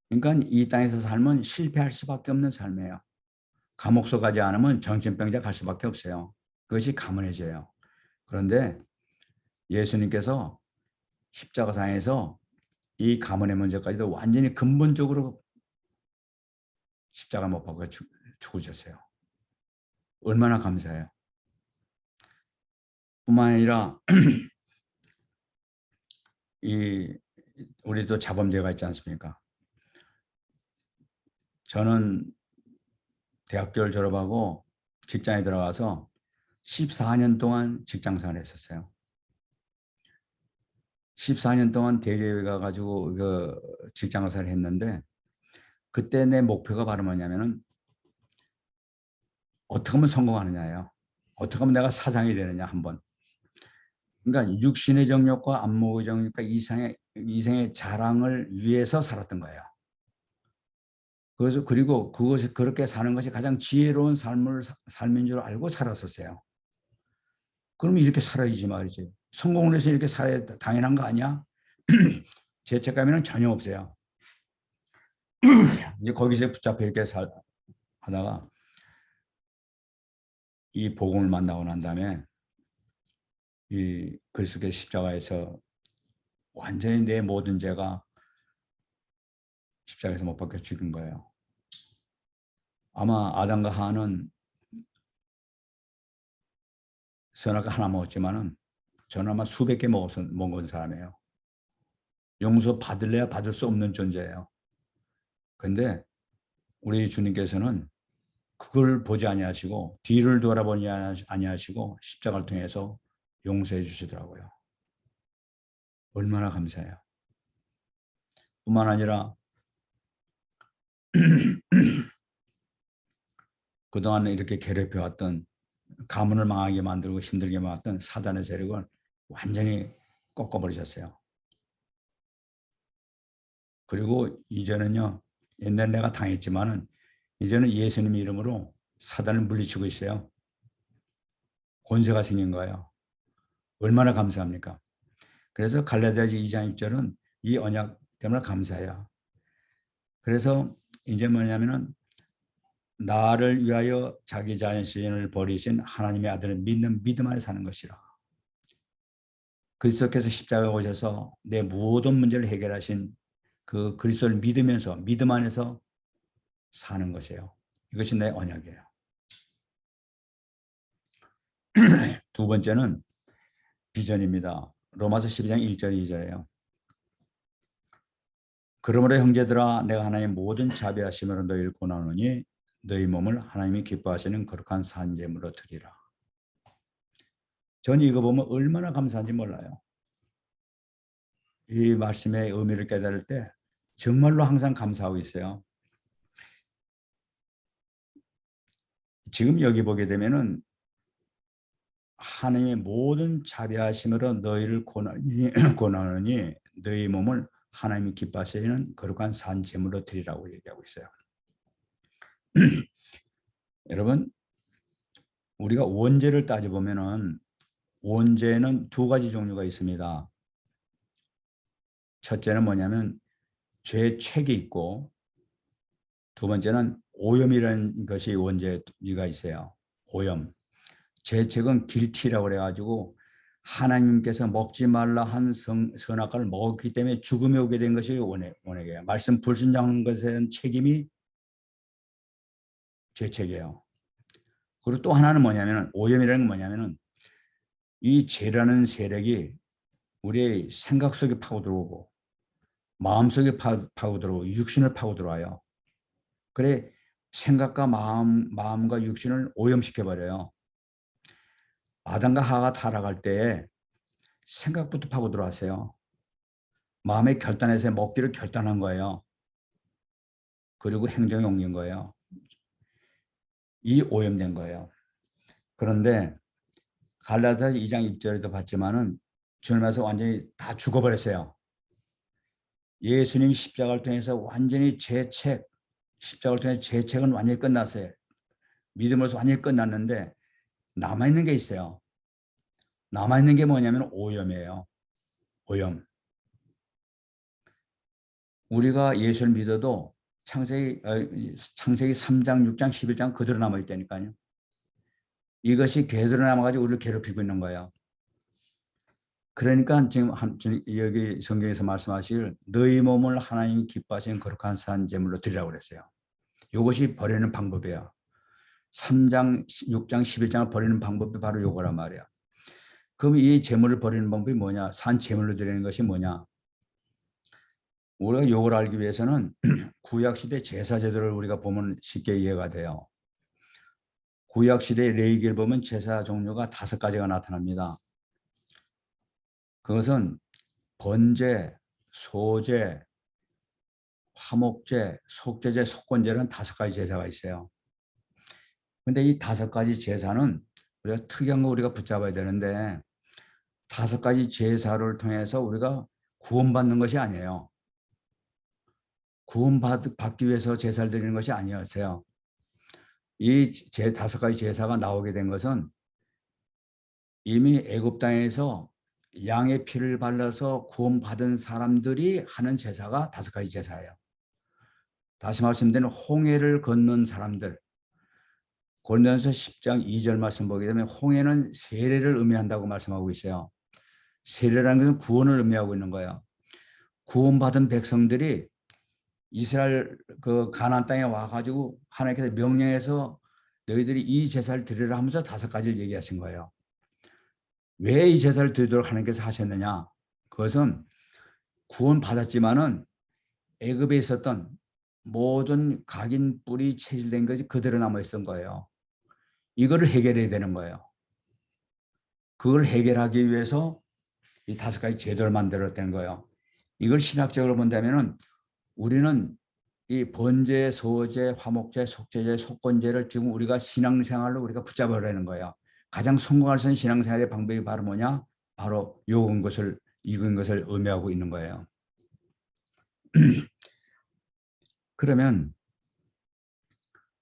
그러니까 이 땅에서 살면 실패할 수밖에 없는 삶이에요. 감옥소 가지 않으면 정신병자 갈 수밖에 없어요. 그것이 가문의 죄예요. 그런데 예수님께서 십자가상에서 이 가문의 문제까지도 완전히 근본적으로 십자가 못 박아 죽으셨어요. 얼마나 감사해요. 뿐만 아니라 우리도 자범죄가 있지 않습니까? 저는 대학교를 졸업하고 직장에 들어가서 14년 동안 직장생활을 했었어요. 14년 동안 대기업에 가가지고 그 직장생활을 했는데 그때 내 목표가 바로 뭐냐면은 어떻게 하면 성공하느냐예요. 어떻게 하면 내가 사장이 되느냐 한번. 그러니까 육신의 정욕과 안목의 정욕과 이생의 자랑을 위해서 살았던 거예요. 그리고 그것이 그렇게 사는 것이 가장 지혜로운 삶인 줄 알고 살았었어요. 그럼 이렇게 살아야지 말이지. 성공을 해서 이렇게 살아야 당연한 거 아니야? 죄책감에는 전혀 없어요. 이제 거기서 붙잡혀 이렇게 하다가 이 복음을 만나고 난 다음에 이 그리스도의 십자가에서 완전히 내 모든 죄가 십자가에서 못 박혀 죽인 거예요. 아마 아담과 하와는 선악과 하나 먹었지만은 저는 아마 수백 개 먹은 사람이에요. 용서 받을래야 받을 수 없는 존재예요. 그런데 우리 주님께서는 그걸 보지 아니하시고 뒤를 돌아보지 아니하시고 십자가를 통해서 용서해 주시더라고요. 얼마나 감사해요. 뿐만 아니라 그동안 이렇게 괴롭혀왔던, 가문을 망하게 만들고 힘들게 만들었던 사단의 세력을 완전히 꺾어버리셨어요. 그리고 이제는요, 옛날 내가 당했지만은 이제는 예수님 이름으로 사단을 물리치고 있어요. 권세가 생긴 거예요. 얼마나 감사합니까? 그래서 갈라디아서 2장 1절은 이 언약 때문에 감사해요. 그래서 이제 뭐냐면은 나를 위하여 자기 자신을 버리신 하나님의 아들을 믿는 믿음 안에 사는 것이라. 그리스도께서 십자가에 오셔서 내 모든 문제를 해결하신 그 그리스도를 믿으면서 믿음 안에서 사는 것이에요. 이것이 내 언약이에요. 두 번째는 비전입니다. 로마서 12장 1절 2절이에요. 그러므로 형제들아 내가 하나님의 모든 자비하심으로 너희를 권하노니 너희 몸을 하나님이 기뻐하시는 거룩한 산제물로 드리라. 저는 이거 보면 얼마나 감사한지 몰라요. 이 말씀의 의미를 깨달을 때 정말로 항상 감사하고 있어요. 지금 여기 보게 되면은 하나님의 모든 자비하심으로 너희를 권하노니 너희 몸을 하나님이 기뻐하시는 거룩한 산제물로 드리라고 얘기하고 있어요. 여러분, 우리가 원죄를 따져보면은 원죄는 두 가지 종류가 있습니다. 첫째는 뭐냐면 죄책이 있고, 두 번째는 오염이라는 것이 원죄가 있어요. 오염. 죄책은 길티라고 그래가지고 하나님께서 먹지 말라 한 선악과를 먹었기 때문에 죽음에 오게 된 것이 원액이에요. 말씀 불순종한 것에 대한 책임이 죄책이에요. 그리고 또 하나는 뭐냐면 오염이라는 건 뭐냐면은 이 죄라는 세력이 우리의 생각 속에 파고들어오고 마음 속에 파고들어오고 육신을 파고들어와요. 그래 생각과 마음과 육신을 오염시켜버려요. 아담과 하와가 타락할 때 생각부터 파고들어왔어요. 마음의 결단에서 먹기를 결단한 거예요. 그리고 행동에 옮긴 거예요. 이 오염된 거예요. 그런데 갈라디아서 2장 1절에도 봤지만은 주님께서 완전히 다 죽어버렸어요. 예수님 십자가를 통해서 완전히 십자가를 통해서 죄책은 완전히 끝났어요. 믿음으로서 완전히 끝났는데 남아있는 게 있어요. 남아있는 게 뭐냐면 오염이에요. 오염. 우리가 예수를 믿어도 창세기 3장, 6장, 11장 그대로 남아있다니까요. 이것이 그대로 남아가지고 우리를 괴롭히고 있는 거예요. 그러니까 지금 여기 성경에서 말씀하실 너희 몸을 하나님 기뻐하시는 거룩한 산 제물로 드리라고 그랬어요. 이것이 버리는 방법이에요. 3장, 6장, 11장을 버리는 방법이 바로 이거란 말이야. 그럼 이 제물을 버리는 방법이 뭐냐? 산 제물로 드리는 것이 뭐냐? 우리가 이걸 알기 위해서는 구약시대 제사제도를 우리가 보면 쉽게 이해가 돼요. 구약시대 레위기를 보면 제사 종류가 5가지가 나타납니다. 그것은 번제, 소제, 화목제, 속죄제, 속건제는 5가지 제사가 있어요. 그런데 이 5가지 제사는 우리가 특이한 거 우리가 붙잡아야 되는데 5가지 제사를 통해서 우리가 구원받는 것이 아니에요. 구원받기 위해서 제사를 드리는 것이 아니었어요. 이 5가지 제사가 나오게 된 것은 이미 애굽 땅에서 양의 피를 발라서 구원받은 사람들이 하는 제사가 5가지 제사예요. 다시 말씀드리면 홍해를 건넌 사람들, 고린도전서 10장 2절 말씀 보게 되면 홍해는 세례를 의미한다고 말씀하고 있어요. 세례라는 것은 구원을 의미하고 있는 거예요. 구원받은 백성들이 이스라엘 그 가나안 땅에 와가지고 하나님께서 명령해서 너희들이 이 제사를 드리라 하면서 5가지를 얘기하신 거예요. 왜 이 제사를 드리도록 하나님께서 하셨느냐? 그것은 구원받았지만은 애굽에 있었던 모든 각인 뿌리 체질된 것이 그대로 남아있던 거예요. 이거를 해결해야 되는 거예요. 그걸 해결하기 위해서 이 5가지 제도를 만들었다는 거예요. 이걸 신학적으로 본다면은 우리는 이 번제, 소제, 화목제, 속죄제, 속건제를 지금 우리가 신앙생활로 우리가 붙잡으려는 거예요. 가장 성공할 수 있는 신앙생활의 방법이 바로 뭐냐? 바로 요건 것을 익은 것을 의미하고 있는 거예요. 그러면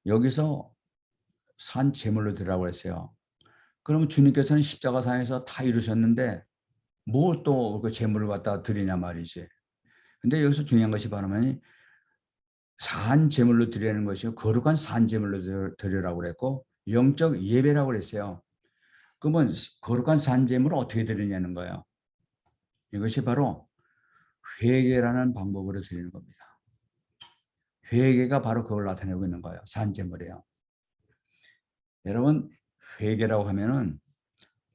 여기서 산 제물로 드리라고 했어요. 그럼 주님께서는 십자가상에서 다 이루셨는데 뭘 또 그 제물을 갖다 드리냐 말이지. 근데 여기서 중요한 것이 바로 뭐니? 산 제물로 드리는 것이요. 거룩한 산 제물로 드리라고 그랬고 영적 예배라고 그랬어요. 그러면 거룩한 산 제물을 어떻게 드리냐는 거예요. 이것이 바로 회개라는 방법으로 드리는 겁니다. 회개가 바로 그걸 나타내고 있는 거예요. 산 제물이에요. 여러분 회개라고 하면은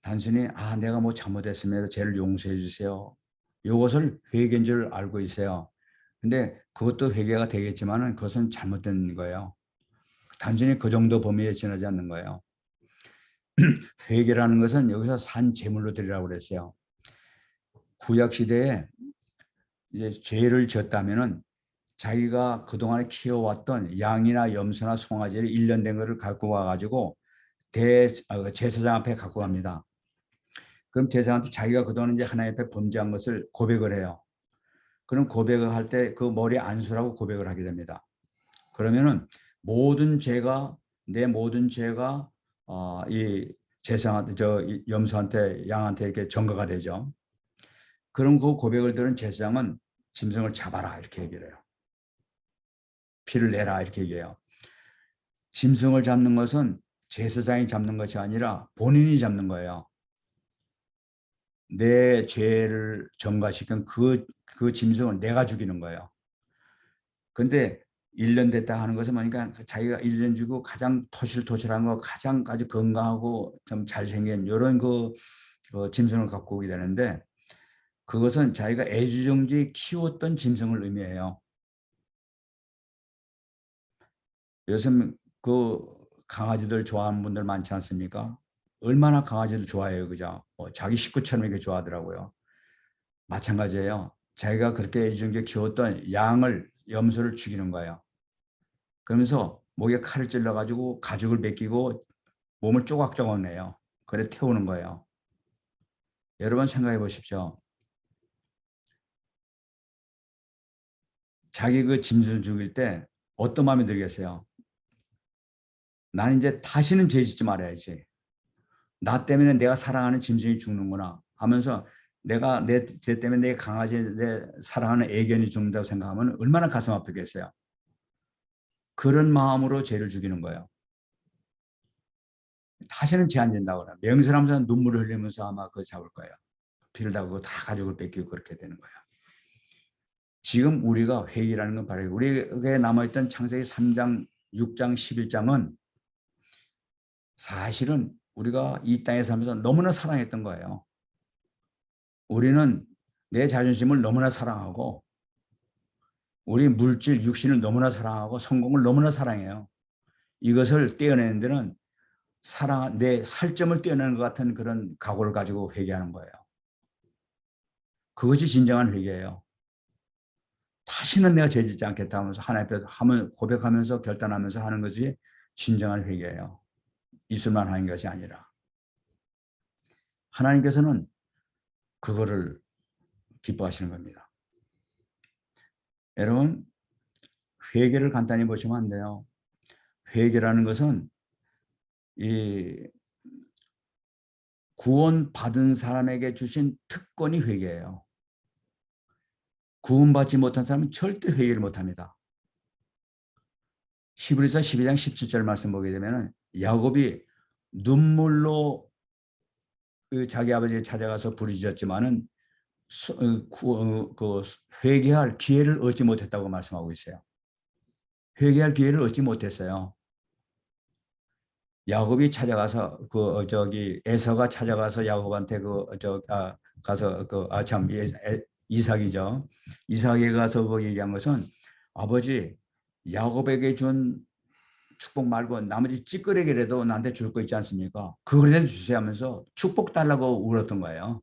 단순히 내가 뭐 잘못했습니다. 죄를 용서해 주세요. 이것을 회개인 줄 알고 있어요. 근데 그것도 회개가 되겠지만은 그것은 잘못된 거예요. 단순히 그 정도 범위에 지나지 않는 거예요. 회개라는 것은 여기서 산 제물로 드리라고 그랬어요. 구약 시대에 이제 죄를 졌다면은 자기가 그동안에 키워왔던 양이나 염소나 송아지를 1년 된 것을 갖고 와가지고 제사장 앞에 갖고 갑니다. 그럼 제사장한테 자기가 그동안 이제 하나님 앞에 범죄한 것을 고백을 해요. 그럼 고백을 할 때 그 머리 안수라고 고백을 하게 됩니다. 그러면은 내 모든 죄가 이 제사장한테 염소한테 양한테 이렇게 전가가 되죠. 그럼 그 고백을 들은 제사장은 짐승을 잡아라 이렇게 얘기를 해요. 피를 내라 이렇게 얘기해요. 짐승을 잡는 것은 제사장이 잡는 것이 아니라 본인이 잡는 거예요. 내 죄를 전가시킨 그 짐승을 내가 죽이는 거예요. 근데 1년 됐다 하는 것은 뭐니까 자기가 1년 주고 가장 토실토실한 거, 가장 아주 건강하고 좀 잘생긴 이런 그 짐승을 갖고 오게 되는데 그것은 자기가 애지중지 키웠던 짐승을 의미해요. 요즘 그 강아지들 좋아하는 분들 많지 않습니까? 얼마나 강아지들 좋아해요, 그죠? 자기 식구처럼 이렇게 좋아하더라고요. 마찬가지예요. 자기가 그렇게 애지중지 키웠던 양을, 염소를 죽이는 거예요. 그러면서 목에 칼을 찔러가지고 가죽을 벗기고 몸을 조각조각 내요. 그래 태우는 거예요. 여러분 생각해 보십시오. 자기 그 짐승 죽일 때 어떤 마음이 들겠어요? 나는 이제 다시는 죄 짓지 말아야지. 나 때문에 내가 사랑하는 짐승이 죽는구나 하면서 내가 내 죄 때문에 내 강아지, 내 사랑하는 애견이 죽는다고 생각하면 얼마나 가슴 아프겠어요. 그런 마음으로 죄를 죽이는 거예요. 다시는 죄 안 짓는다거나 명설하면서 눈물을 흘리면서 아마 그거 잡을 거예요. 피를 닦고 다 가죽을 뺏기고 그렇게 되는 거예요. 지금 우리가 회개라는 건 바로 우리에게 남아있던 창세기 3장, 6장, 11장은 사실은 우리가 이 땅에 살면서 너무나 사랑했던 거예요. 우리는 내 자존심을 너무나 사랑하고 우리 물질, 육신을 너무나 사랑하고 성공을 너무나 사랑해요. 이것을 떼어내는 데는 내 살점을 떼어내는 것 같은 그런 각오를 가지고 회개하는 거예요. 그것이 진정한 회개예요. 다시는 내가 죄 짓지 않겠다 하면서 하나님 앞에 고백하면서 결단하면서 하는 것이 진정한 회개예요. 있을만 하는 것이 아니라. 하나님께서는 그거를 기뻐하시는 겁니다. 여러분 회개를 간단히 보시면 안 돼요. 회개라는 것은 이 구원받은 사람에게 주신 특권이 회개예요. 구원받지 못한 사람은 절대 회개를 못합니다. 히브리서 12장 17절 말씀 보게 되면 야곱이 눈물로 자기 아버지를 찾아가서 부르짖었지만은 회개할 기회를 얻지 못했다고 말씀하고 있어요. 회개할 기회를 얻지 못했어요. 야곱이 찾아가서 에서가 찾아가서 야곱한테 가서 이삭이죠. 이삭에 가서 얘기한 것은 아버지 야곱에게 준 축복 말고 나머지 찌끄레기라도 나한테 줄 거 있지 않습니까? 그거라도 주세요 하면서 축복 달라고 울었던 거예요.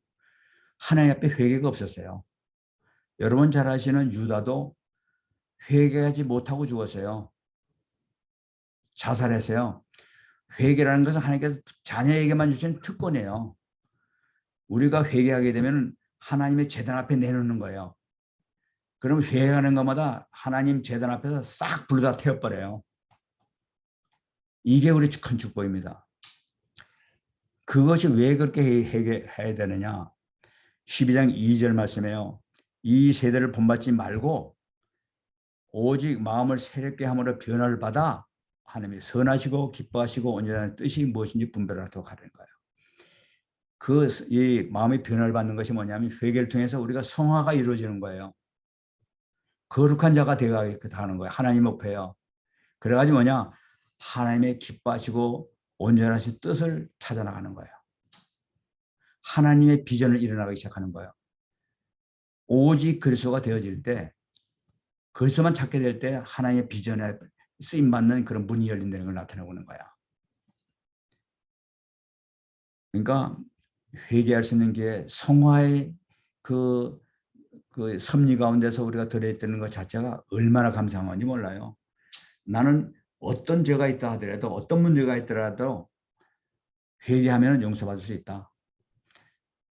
하나님 앞에 회개가 없었어요. 여러분 잘 아시는 유다도 회개하지 못하고 죽었어요. 자살했어요. 회개라는 것은 하나님께서 자녀에게만 주신 특권이에요. 우리가 회개하게 되면 하나님의 재단 앞에 내놓는 거예요. 그럼 회개하는 것마다 하나님 재단 앞에서 싹 불다 태워버려요. 이게 우리 큰 축복입니다. 그것이 왜 그렇게 해야 되느냐? 12장 2절 말씀에요. 이 세대를 본받지 말고 오직 마음을 새롭게 함으로 변화를 받아 하나님이 선하시고 기뻐하시고 온전한 뜻이 무엇인지 분별하도록 하는 거예요. 이 마음의 변화를 받는 것이 뭐냐면 회개를 통해서 우리가 성화가 이루어지는 거예요. 거룩한 자가 되어가는 거예요. 하나님 목표예요. 그래가지고 뭐냐? 하나님의 기뻐하시고 온전하신 뜻을 찾아나가는 거예요. 하나님의 비전을 일어나기 시작하는 거예요. 오직 그리스도가 되어질 때, 그리스도만 찾게 될 때 하나님의 비전에 쓰임받는 그런 문이 열린다는 걸 나타내는 거야. 그러니까 회개할 수 있는 게 성화의 그 섭리 가운데서 우리가 들어있다는 것 자체가 얼마나 감사한 건지 몰라요. 나는 어떤 죄가 있다 하더라도 어떤 문제가 있더라도 회개하면 용서받을 수 있다.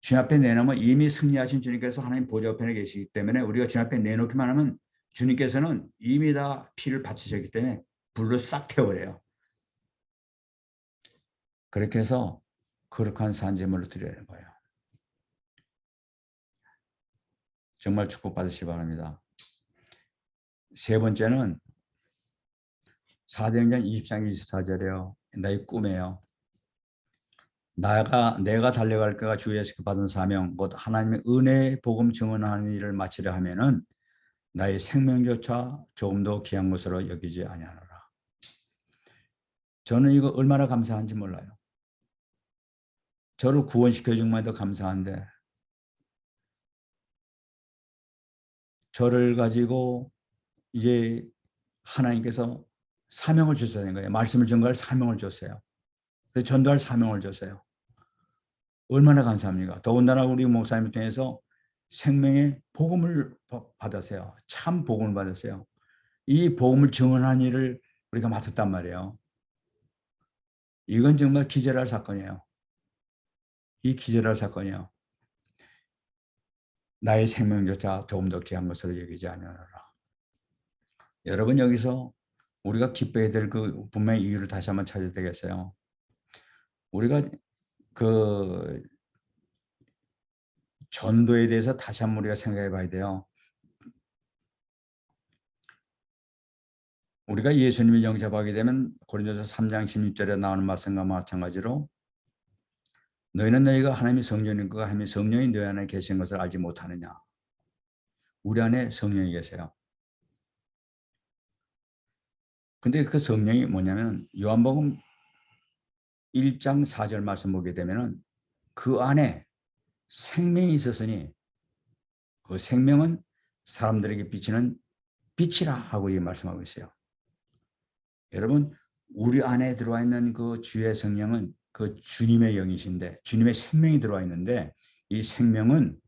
주님 앞에 내놓으면 이미 승리하신 주님께서 하나님 보좌 우편에 계시기 때문에 우리가 주님 앞에 내놓기만 하면 주님께서는 이미 다 피를 바치셨기 때문에 불로 싹 태워버려요. 그렇게 해서 거룩한 산제물로 드려야 하는 거예요. 정말 축복받으시기 바랍니다. 세 번째는 사도행전 20장 24절이에요. 나의 꿈이에요. 내가 달려갈 거가 주 예수께 받은 사명, 곧 하나님의 은혜의 복음 증언하는 일을 마치려 하면은 나의 생명조차 조금도 귀한 것으로 여기지 아니하노라. 저는 이거 얼마나 감사한지 몰라요. 저를 구원시켜 준 것만도 감사한데 저를 가지고 이제 하나님께서 사명을 주셨다는 거예요. 말씀을 전가할 사명을 줬어요. 전도할 사명을 줬어요. 얼마나 감사합니까? 더군다나 우리 목사님 통해서 생명의 복음을 받았어요. 참 복음을 받았어요. 이 복음을 증언한 일을 우리가 맡았단 말이에요. 이건 정말 기절할 사건이에요. 이 기절할 사건이에요. 나의 생명조차 조금 더 귀한 것으로 여기지 않으라. 여러분 여기서 우리가 기뻐해야 될 그 분명히 이유를 다시 한번 찾아야 되겠어요. 우리가 그 전도에 대해서 다시 한번 우리가 생각해 봐야 돼요. 우리가 예수님을 영접하게 되면 고린도서 3장 16절에 나오는 말씀과 마찬가지로 너희는 너희가 하나님의 성령인 것과 하나님의 성령이 너희 안에 계신 것을 알지 못하느냐. 우리 안에 성령이 계세요. 근데 그 성령이 뭐냐면 요한복음 1장 4절 말씀 보게 되면은 그 안에 생명이 있었으니 그 생명은 사람들에게 비치는 빛이라 하고 이 말씀하고 있어요. 여러분 우리 안에 들어와 있는 그 주의 성령은 그 주님의 영이신데 주님의 생명이 들어와 있는데 이 생명은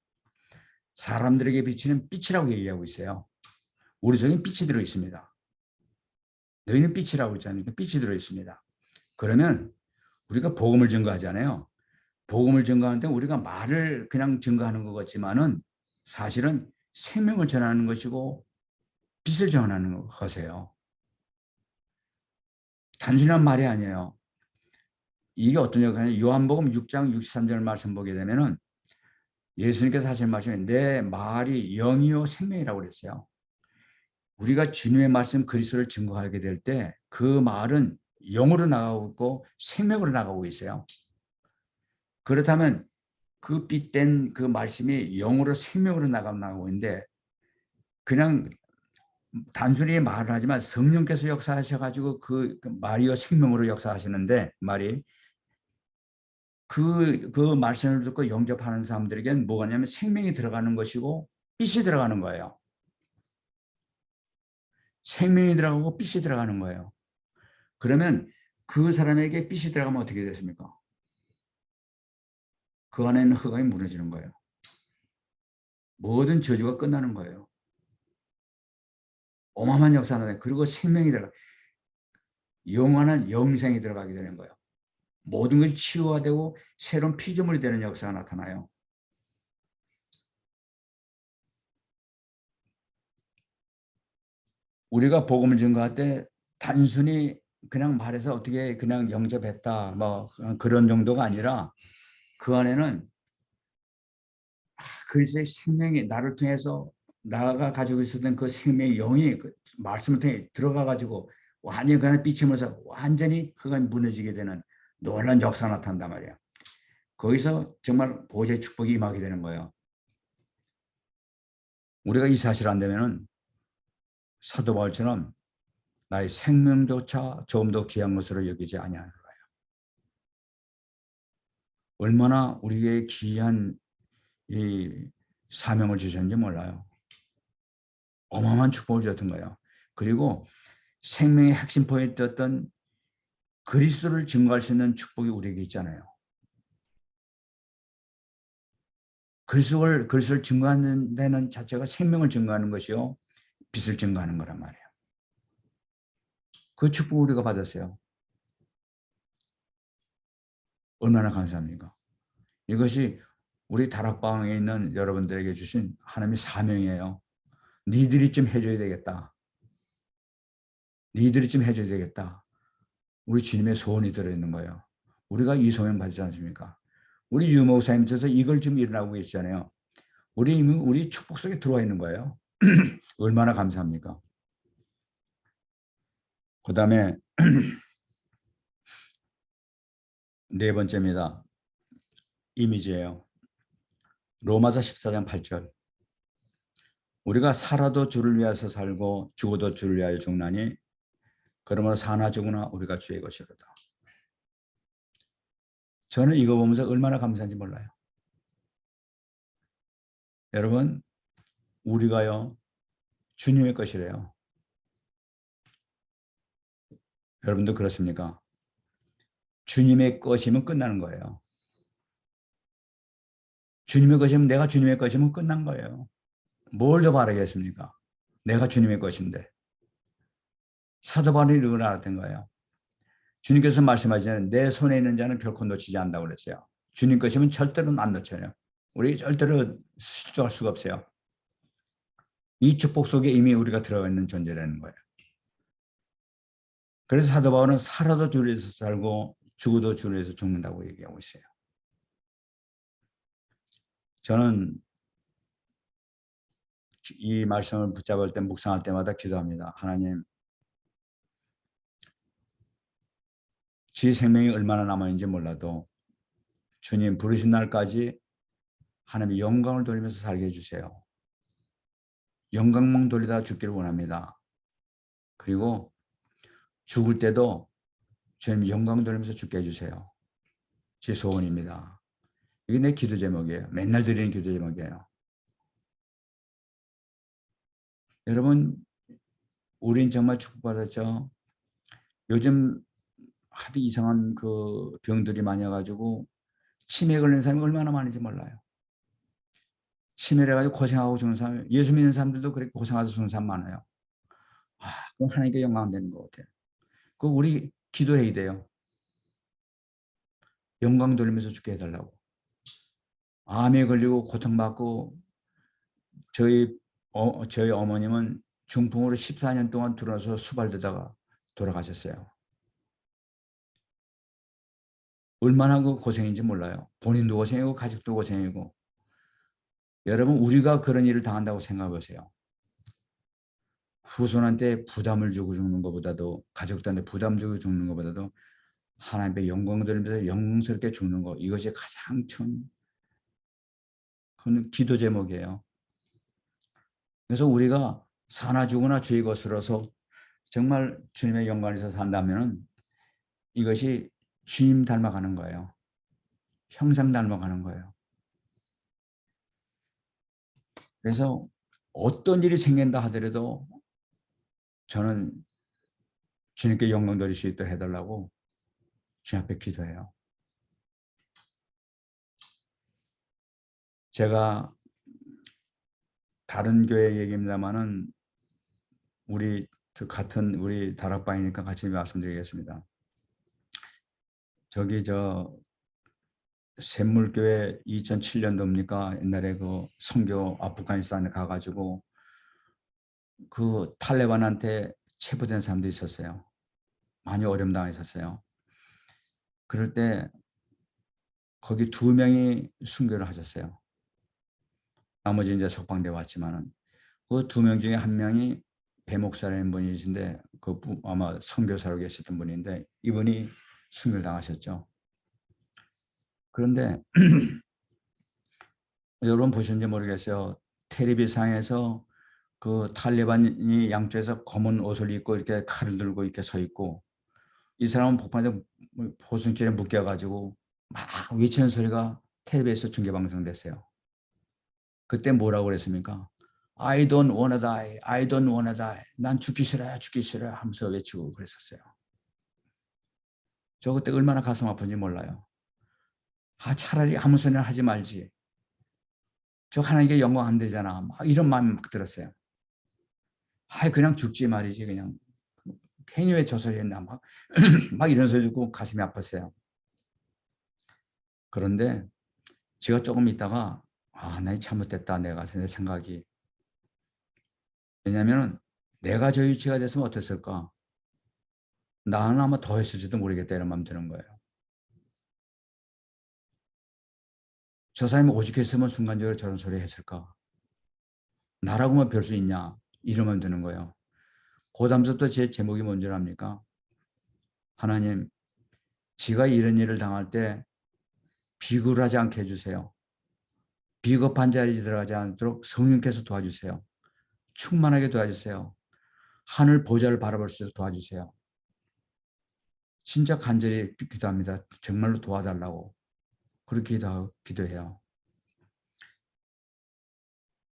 사람들에게 비치는 빛이라고 얘기하고 있어요. 우리 속에 빛이 들어 있습니다. 너희는 빛이라고 했잖아요. 빛이 들어 있습니다. 그러면 우리가 복음을 증거하잖아요. 복음을 증거하는데 우리가 말을 그냥 증거하는 것 같지만은 사실은 생명을 전하는 것이고 빛을 전하는 것이에요. 단순한 말이 아니에요. 이게 어떤 역할이냐? 요한복음 6장 63절 말씀 보게 되면은 예수님께서 하신 말씀에 내 말이 영이요 생명이라고 그랬어요. 우리가 주님의 말씀 그리스도를 증거하게 될 때 그 말은 영으로 나가고 있고 생명으로 나가고 있어요. 그렇다면 그 빛된 그 말씀이 영으로 생명으로 나가고 있는데 그냥 단순히 말을 하지만 성령께서 역사하셔가지고 그 말이요 생명으로 역사하시는데 말이 그 말씀을 듣고 영접하는 사람들에게는 뭐가냐면 생명이 들어가는 것이고 빛이 들어가는 거예요. 생명이 들어가고 빛이 들어가는 거예요. 그러면 그 사람에게 빛이 들어가면 어떻게 됐습니까? 그 안에 있는 흑암이 무너지는 거예요. 모든 저주가 끝나는 거예요. 어마어마한 역사는 그리고 생명이 들어가 영원한 영생이 들어가게 되는 거예요. 모든 것이 치유화되고 새로운 피조물이 되는 역사가 나타나요. 우리가 복음을 증거할 때 단순히 그냥 말해서 어떻게 그냥 영접했다 뭐 그런 정도가 아니라 그 안에는 그리스도의 생명이 나를 통해서 나가 가지고 있었던 그 생명의 영이 그 말씀을 통해 들어가 가지고 완전히 그 안에 비치면서 완전히 그가 무너지게 되는 놀라운 역사가 나타난단 말이야. 거기서 정말 보좌의 축복이 임하게 되는 거예요. 우리가 이 사실 안 되면은 사도 바울처럼 나의 생명조차 좀 더 귀한 것으로 여기지 아니하는 거예요. 얼마나 우리에게 귀한 이 사명을 주셨는지 몰라요. 어마어마한 축복을 주셨던 거예요. 그리고 생명의 핵심 포인트였던 그리스도를 증거할 수 있는 축복이 우리에게 있잖아요. 그리스도를 증거하는 데는 자체가 생명을 증거하는 것이요. 빛을 증거하는 거란 말이에요. 그 축복을 우리가 받았어요. 얼마나 감사합니까? 이것이 우리 다락방에 있는 여러분들에게 주신 하나님의 사명이에요. 니들이 좀 해줘야 되겠다. 니들이 좀 해줘야 되겠다. 우리 주님의 소원이 들어있는 거예요. 우리가 이 소명 받지 않습니까? 우리 유목사님께서 이걸 좀 일어나고 계시잖아요. 우리 축복 속에 들어와 있는 거예요. 얼마나 감사합니까? 그 다음에 네 번째입니다. 이미지예요. 로마서 14장 8절. 우리가 살아도 주를 위해서 살고 죽어도 주를 위하여 죽나니 그러므로 사나 죽으나 우리가 주의 것이로다. 저는 이거 보면서 얼마나 감사한지 몰라요. 여러분, 우리가요 주님의 것이래요. 여러분도 그렇습니까? 주님의 것이면 끝나는 거예요. 주님의 것이면 내가 주님의 것이면 끝난 거예요. 뭘 더 바라겠습니까? 내가 주님의 것인데. 사도 바울이 이걸 알았던 거예요. 주님께서 말씀하시는 내 손에 있는 자는 결코 놓치지 않는다고 그랬어요. 주님 것이면 절대로 안 놓쳐요. 우리 절대로 실족할 수가 없어요. 이 축복 속에 이미 우리가 들어가 있는 존재라는 거예요. 그래서 사도 바울은 살아도 주를 위해서 살고 죽어도 주를 위해서 죽는다고 얘기하고 있어요. 저는 이 말씀을 붙잡을 때 묵상할 때마다 기도합니다. 하나님, 제 생명이 얼마나 남아있는지 몰라도 주님 부르신 날까지 하나님의 영광을 돌리면서 살게 해주세요. 영광만 돌리다 죽기를 원합니다. 그리고 죽을 때도 주님 영광 돌리면서 죽게 해주세요. 제 소원입니다. 이게 내 기도 제목이에요. 맨날 드리는 기도 제목이에요. 여러분, 우린 정말 축복받았죠. 요즘 하도 이상한 그 병들이 많이 와가지고 치매 걸린 사람이 얼마나 많은지 몰라요. 치매를 해가지고 고생하고 죽는 사람, 예수 믿는 사람들도 그렇게 고생하고 죽는 사람 많아요. 그럼 하나님께 영광 되는 것 같아요. 그 우리 기도해야 돼요. 영광 돌리면서 죽게 해달라고. 암에 걸리고 고통받고 저희 어머님은 중풍으로 14년 동안 들어서 수발되다가 돌아가셨어요. 얼마나 그 고생인지 몰라요. 본인도 고생이고 가족도 고생이고. 여러분, 우리가 그런 일을 당한다고 생각해 보세요. 후손한테 부담을 주고 죽는 것보다도, 가족들한테 부담 주고 죽는 것보다도 하나님의 영광을 돌리면서 영광스럽게 죽는 것, 이것이 가장 큰 기도 제목이에요. 그래서 우리가 사나 죽으나 주의 것으로서 정말 주님의 영광에서 산다면 이것이 주님 닮아가는 거예요. 형상 닮아가는 거예요. 그래서 어떤 일이 생긴다 하더라도 저는 주님께 영광 돌릴 수 있도록 해달라고 주님 앞에 기도해요. 제가 다른 교회 얘기입니다만은 우리 같은 우리 다락방이니까 같이 말씀드리겠습니다. 저기 샘물교회 2007년도입니까? 옛날에 그 선교 아프가니스탄에 가가지고 그 탈레반한테 체포된 사람도 있었어요. 많이 어려움당했었어요. 그럴 때 거기 2명이 순교를 하셨어요. 나머지 이제 석방돼 왔지만은 그 2명 중에 1명이 배 목사라는 분이신데 아마 선교사로 계셨던 분인데 이분이 순교를 당하셨죠. 그런데 여러분 보셨는지 모르겠어요. 텔레비상에서 그 탈레반이 양쪽에서 검은 옷을 입고 이렇게 칼을 들고 이렇게 서 있고 이 사람은 폭탄에 보승줄에 묶여가지고 막 외치는 소리가 텔레비에서 중계 방송됐어요. 그때 뭐라고 그랬습니까? I don't wanna die, I don't wanna die. 난 죽기 싫어요, 죽기 싫어요 하면서 외치고 그랬었어요. 저 그때 얼마나 가슴 아픈지 몰라요. 차라리 아무 소리나 하지 말지. 저 하나님께 영광 안 되잖아. 막 이런 마음이 막 들었어요. 그냥 죽지 말이지 그냥. 괜히 왜 저 소리 했나 막, 막 이런 소리 듣고 가슴이 아팠어요. 그런데 제가 조금 있다가 나 잘못됐다 내가 내 생각이. 왜냐하면 내가 저 위치가 됐으면 어땠을까? 나는 아마 더 했을지도 모르겠다 이런 마음 드는 거예요. 저 사람이 오죽했으면 순간적으로 저런 소리 했을까? 나라고만 별 수 있냐? 이런 마음 드는 거예요. 그 다음부터 제 제목이 뭔지 압니까? 하나님, 지가 이런 일을 당할 때 비굴하지 않게 해주세요. 비겁한 자리에 들어가지 않도록 성령께서 도와주세요. 충만하게 도와주세요. 하늘 보좌를 바라볼 수 있도록 도와주세요. 진짜 간절히 기도합니다. 정말로 도와달라고. 그렇게 기도해요.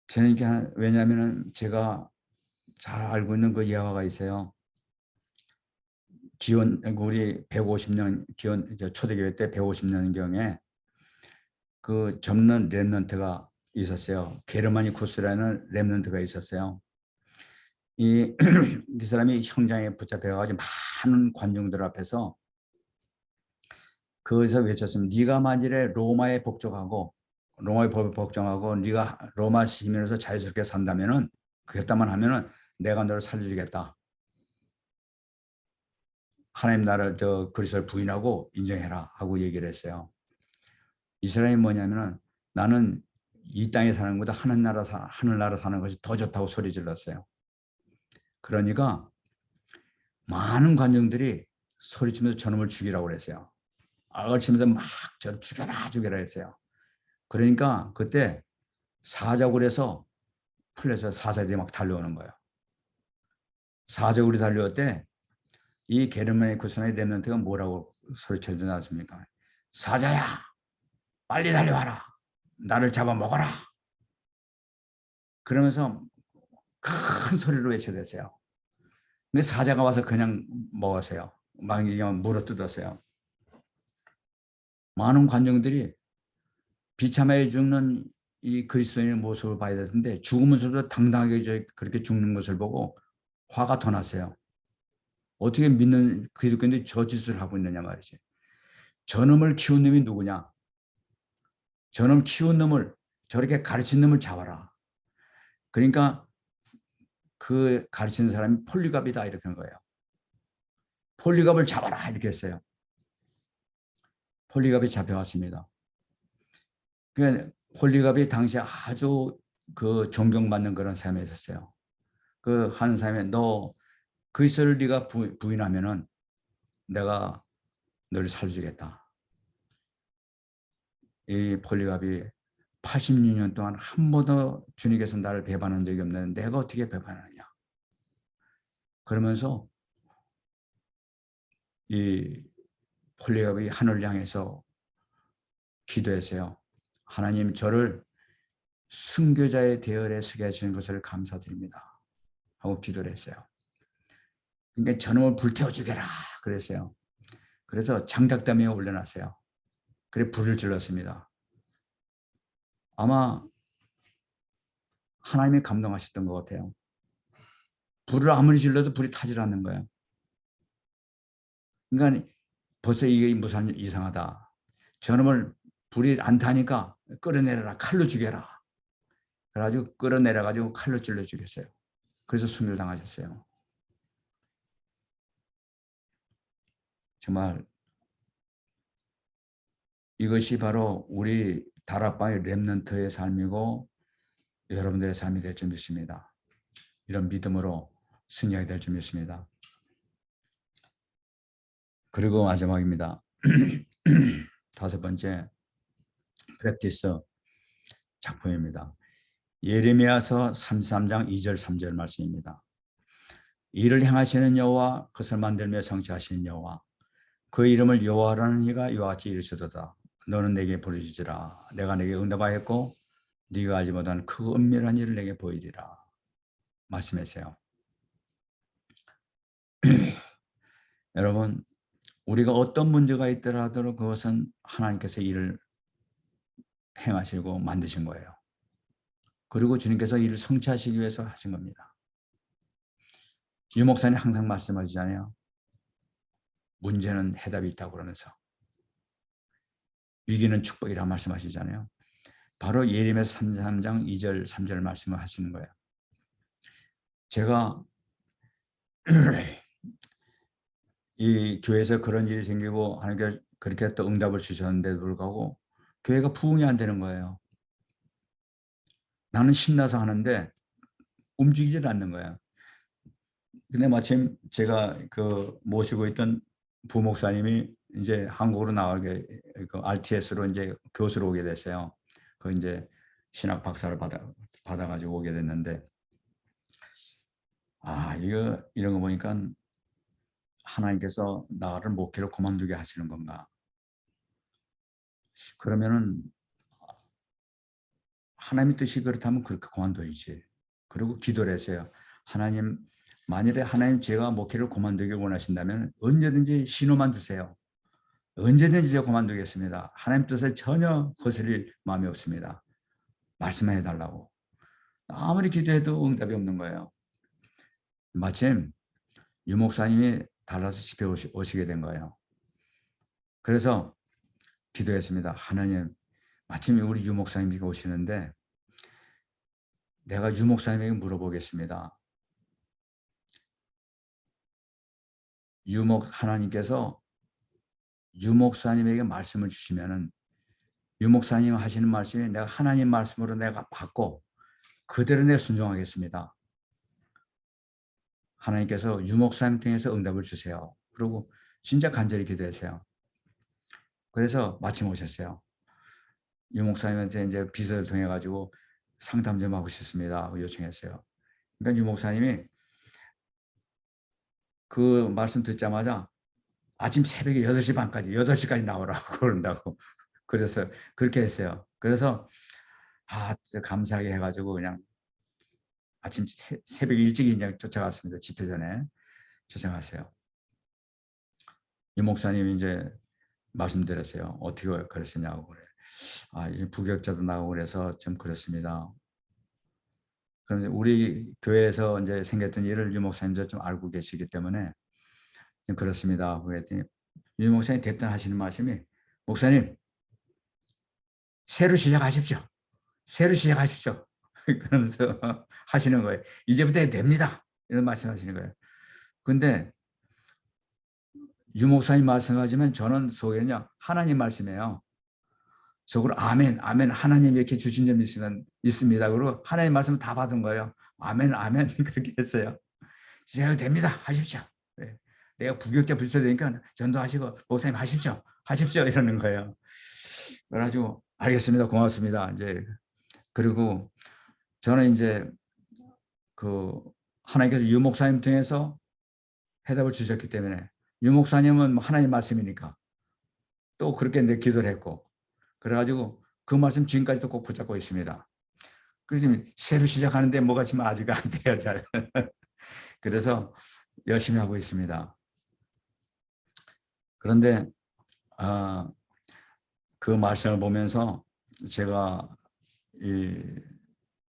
저는 왜냐하면 제가 잘 알고 있는 그 예화가 있어요. 우리 150년 초대교회 때 150년경에 그 접는 렘넌트가 있었어요. 게르마니쿠스라는 렘넌트가 있었어요. 이 사람이 형장에 붙잡혀가지고 많은 관중들 앞에서 거기서 외쳤습니다. 네가 만일에 로마에 복종하고 네가 로마 시민으로서 자유스럽게 산다면은 그랬다만 하면은 내가 너를 살려주겠다. 하나님 나라를 그리스도를 부인하고 인정해라 하고 얘기를 했어요. 이 사람이 뭐냐면은 나는 이 땅에 사는 것보다 하늘나라 사는 것이 더 좋다고 소리 질렀어요. 그러니까 많은 관중들이 소리치면서 저놈을 죽이라고 그랬어요. 악을치면서 막 저를 죽여라 했어요. 그러니까 그때 사자굴에서 풀려서 사자들이 막 달려오는 거예요. 사자굴이 달려올 때 이 게르마니 쿠스나의 렘넌트가 뭐라고 소리쳐주지 않습니까? 사자야, 빨리 달려와라. 나를 잡아먹어라. 그러면서 큰 소리로 외쳐댔어요. 근데 사자가 와서 그냥 먹었어요. 막 물어뜯었어요. 많은 관중들이 비참하게 죽는 이 그리스도인의 모습을 봐야 되는데 죽으면서도 당당하게 그렇게 죽는 것을 보고 화가 더 났어요. 어떻게 믿는 기독교인들이 저 짓을 하고 있느냐 말이지. 저놈을 키운 놈이 누구냐? 저놈 키운 놈을 저렇게 가르친 놈을 잡아라. 그러니까 그 가르치는 사람이 폴리갑이다 이렇게 한 거예요. 폴리갑을 잡아라 이렇게 했어요. 폴리갑이 잡혀왔습니다. 그러니까 폴리갑이 당시에 아주 그 존경받는 그런 사람이 있었어요. 그 하는 사람이 너 그리스도를 네가 부인하면은 내가 너를 살려주겠다. 이 폴리갑이 86년 동안 한 번도 주님께서 나를 배반한 적이 없는데 내가 어떻게 배반하느냐. 그러면서 이 폴리갑이 하늘을 향해서 기도했어요. 하나님 저를 순교자의 대열에 서게 해주신 것을 감사드립니다. 하고 기도를 했어요. 그러니까 저놈을 불태워 주게라 그랬어요. 그래서 장작담에 올려놨어요. 그래 불을 질렀습니다. 아마 하나님이 감동하셨던 것 같아요. 불을 아무리 질러도 불이 타질 않는 거예요. 그러니까 벌써 이게 무슨 이상하다. 저놈을 불이 안 타니까 끌어내려라. 칼로 죽여라. 그래가지고 끌어내려가지고 칼로 찔러 죽였어요. 그래서 순교당하셨어요. 정말 이것이 바로 우리 다락방의 렘넌트의 삶이고 여러분들의 삶이 될 줄 믿습니다. 이런 믿음으로 승리하게 될 줄 믿습니다. 그리고 마지막입니다. 다섯 번째 프랙티스 작품입니다. 예레미야서 33장 2절 3절 말씀입니다. 이를 행하시는 여호와, 그것을 만들며 성취하시는 여호와, 그 이름을 여호와라는 이가 이와 같이 이르시도다. 너는 내게 부르짖으라. 내가 내게 응답하였고 네가 알지 못한 그 은밀한 일을 내게 보이리라. 말씀하세요. 여러분, 우리가 어떤 문제가 있더라도 그것은 하나님께서 일을 행하시고 만드신 거예요. 그리고 주님께서 일을 성취하시기 위해서 하신 겁니다. 유 목사님 항상 말씀하시잖아요. 문제는 해답이 있다고 그러면서 위기는 축복이라고 말씀하시잖아요. 바로 예레미야서 33장 2절 3절 말씀을 하시는 거예요. 제가 이 교회에서 그런 일이 생기고 하나님께서 그렇게 또 응답을 주셨는데도 불구하고 교회가 부흥이 안 되는 거예요. 나는 신나서 하는데 움직이질 않는 거예요. 근데 마침 제가 그 모시고 있던 부목사님이 이제 한국으로 나가게 그 RTS로 이제 교수로 오게 됐어요. 그 이제 신학 박사를 받아가지고 오게 됐는데, 이거 이런 거 보니까 하나님께서 나를 목회를 그만두게 하시는 건가? 그러면은 하나님의 뜻이 그렇다면 그렇게 그만둬야지. 그리고 기도를 했어요. 하나님, 만일에 하나님 제가 목회를 그만두기 원하신다면 언제든지 신호만 주세요. 언제든지 제가 그만두겠습니다. 하나님 뜻에 전혀 거스릴 마음이 없습니다. 말씀해 달라고. 아무리 기도해도 응답이 없는 거예요. 마침 유 목사님이 달라스 집회 오시게 된 거예요. 그래서 기도했습니다. 하나님, 마침 우리 유 목사님이 오시는데 내가 유 목사님에게 물어보겠습니다. 하나님께서 유 목사님에게 말씀을 주시면은 유 목사님 하시는 말씀이 내가 하나님 말씀으로 내가 받고 그대로 내 순종하겠습니다. 하나님께서 유 목사님 통해서 응답을 주세요. 그리고 진짜 간절히 기도했어요. 그래서 마침 오셨어요. 유 목사님한테 이제 비서를 통해 가지고 상담 좀 하고 싶습니다. 요청했어요. 그러니까 유 목사님이 그 말씀 듣자마자 아침 새벽에 8시 반까지 8시까지 나오라고 그런다고. 그래서 그렇게 했어요. 그래서 감사하게 해가지고 그냥 아침 새벽 일찍 그냥 쫓아갔습니다. 집회 전에 쫓아갔어요. 이 목사님이 이제 말씀드렸어요. 어떻게 그랬었냐고 그래. 이제 부격자도 나오고 그래서 좀 그렇습니다. 그런데 우리 교회에서 이제 생겼던 일을 유 목사님도 좀 알고 계시기 때문에 좀 그렇습니다. 그랬더니 유 목사님 대뜸 하시는 말씀이 목사님 새로 시작하십시오. 새로 시작하십시오. 그러면서 하시는 거예요. 이제부터 됩니다. 이런 말씀하시는 거예요. 근데 유 목사님 말씀하지만 저는 속에는요 하나님 말씀이에요. 속으로 아멘, 아멘, 하나님 이렇게 주신 점 있습니다. 그리고 하나님 말씀 다 받은 거예요. 아멘, 아멘 그렇게 했어요. 시작이 됩니다. 하십시오. 네. 내가 부격자 불러되니까 전도하시고 목사님 하십시오. 하십시오 이러는 거예요. 그래가지고 알겠습니다. 고맙습니다. 이제 그리고 저는 이제 그 하나님께서 유 목사님 통해서 해답을 주셨기 때문에 유 목사님은 하나님 말씀이니까 또 그렇게 내 기도를 했고 그래가지고 그 말씀 지금까지도 꼭 붙잡고 있습니다. 그래서 새로 시작하는데 뭐가 지금 아직 안 돼요. 잘. 그래서 열심히 하고 있습니다. 그런데 그 말씀을 보면서 제가 이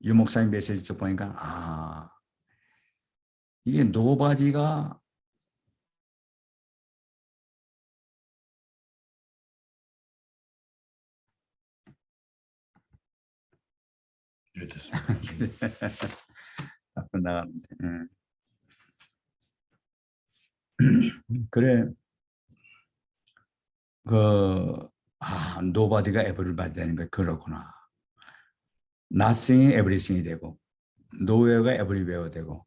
유 목사님 메시지 쭉 보니까 이게 노바디가 네, 됐습니다. 앞으로 나가는데. 그래 노바디가 에브리바디라는 거 그렇구나. nothing이 everything이 되고 nowhere가 everywhere 되고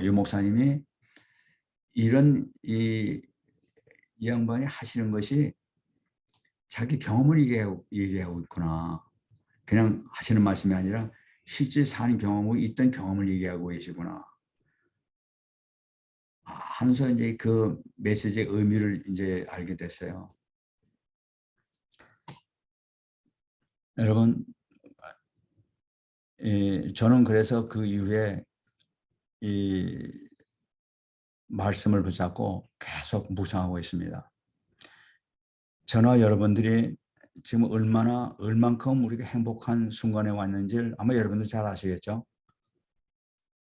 이 목사님이 이런 이 양반이 하시는 것이 자기 경험을 얘기하고 있구나. 그냥 하시는 말씀이 아니라 실제 산 경험이 있던 경험을 얘기하고 계시구나. 하면서 이제 그 메시지의 의미를 이제 알게 됐어요. 여러분, 저는 그래서 그 이후에 이 말씀을 붙잡고 계속 묵상하고 있습니다. 저나 여러분들이 지금 얼만큼 우리가 행복한 순간에 왔는지를 아마 여러분들 잘 아시겠죠?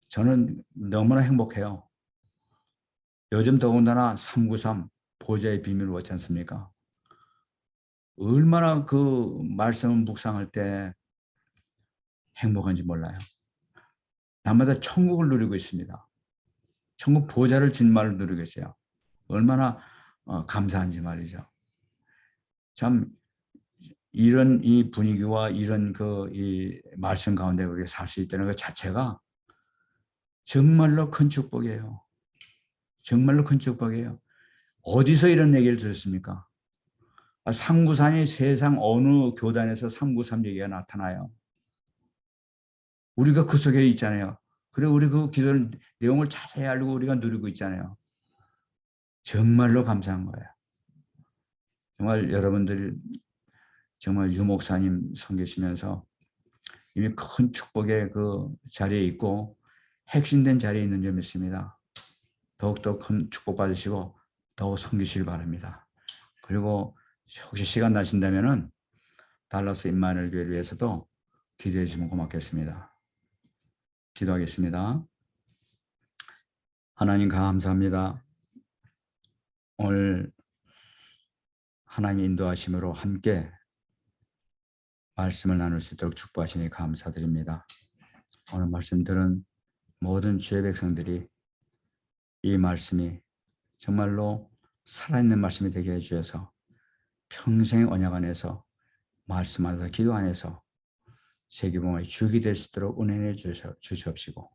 저는 너무나 행복해요. 요즘 더군다나 393 보좌의 비밀을 얻지 않습니까? 얼마나 그 말씀을 묵상할 때 행복한지 몰라요. 날마다 천국을 누리고 있습니다. 천국 보좌를 진말을 누리고 있어요. 얼마나 감사한지 말이죠. 참 이런 이 분위기와 이런 이 말씀 가운데 우리가 살 수 있다는 것 자체가 정말로 큰 축복이에요. 정말로 큰 축복이에요. 어디서 이런 얘기를 들었습니까? 393이 세상 어느 교단에서 393 얘기가 나타나요. 우리가 그 속에 있잖아요. 그래 우리 그 기도 내용을 자세히 알고 우리가 누리고 있잖아요. 정말로 감사한 거예요. 정말 여러분들 정말 유 목사님 섬기시면서 이미 큰 축복의 그 자리에 있고 핵심된 자리에 있는 줄 믿습니다. 더욱더 큰 축복 받으시고 더욱 섬기시길 바랍니다. 그리고 혹시 시간 나신다면은 달라스 임마누엘 교회를 위해서도 기도해 주시면 고맙겠습니다. 기도하겠습니다. 하나님 감사합니다. 오늘 하나님의 인도하심으로 함께 말씀을 나눌 수 있도록 축복하시니 감사드립니다. 오늘 말씀 들은 모든 주의 백성들이 이 말씀이 정말로 살아있는 말씀이 되게 해주셔서 평생의 언약 안에서 말씀 안에서 기도 안에서 세계봉의 주역이 될 수 있도록 은혜해 주시옵시고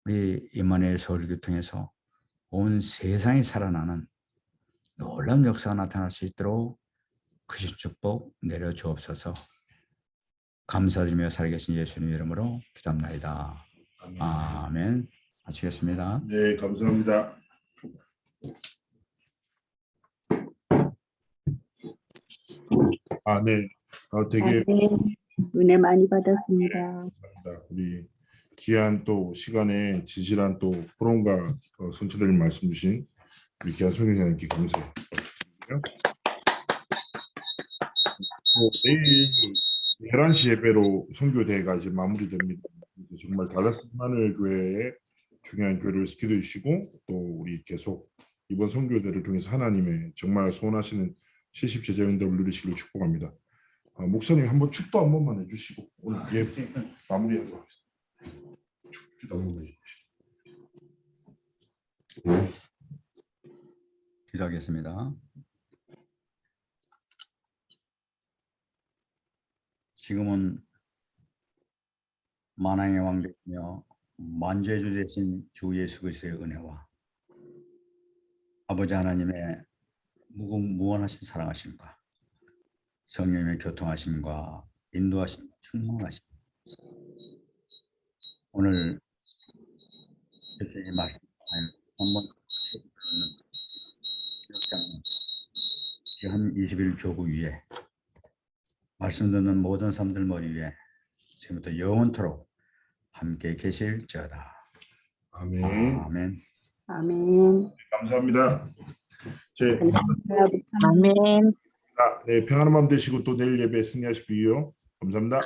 우리 임마누엘 서울교통에서 온 세상이 살아나는 놀라운 역사가 나타날 수 있도록 크신 축복 내려주옵소서. 감사드리며 살아계신 예수님 이름으로 기도합나이다. 아멘. 마치겠습니다. 네, 감사합니다. 네. 되게 은혜 많이 받았습니다. 감사합니다. 우리 귀한 또 시간에 지질한 또 포럼과 성취될 말씀 주신 우리 귀한 성교사님께 감사해요. 내일 11시 예배로 선교대회가 이제 마무리됩니다. 정말 달라스 임마누엘 교회의 중요한 교회를 기도해 주시고 또 우리 계속 이번 선교대회를 통해서 하나님의 정말 소원하시는 70제자 응답을 누리시기를 축복합니다. 목사님 한번 축도 한 번만 해주시고 오늘 예배 마무리하도록 하겠습니다. 축도 한 번만 해주시고. 기도하겠습니다. 지금은 만왕의 왕되시며 만주의 주 되신 주 예수 그리스도의 은혜와 아버지 하나님의 무한하신 사랑하심과 성령님의 교통하심과 인도하심, 충만하심 오늘 예수님의 말씀 한번 한 20일 교구 위에 말씀 듣는 모든 사람들 머리 위에 지금부터 영원토록 함께 계실지어다. 아멘. 아멘. 아멘. 감사합니다. 감사합니다. 아멘. 네, 평안한 밤 되시고 또 내일 예배 승리하시고요. 감사합니다.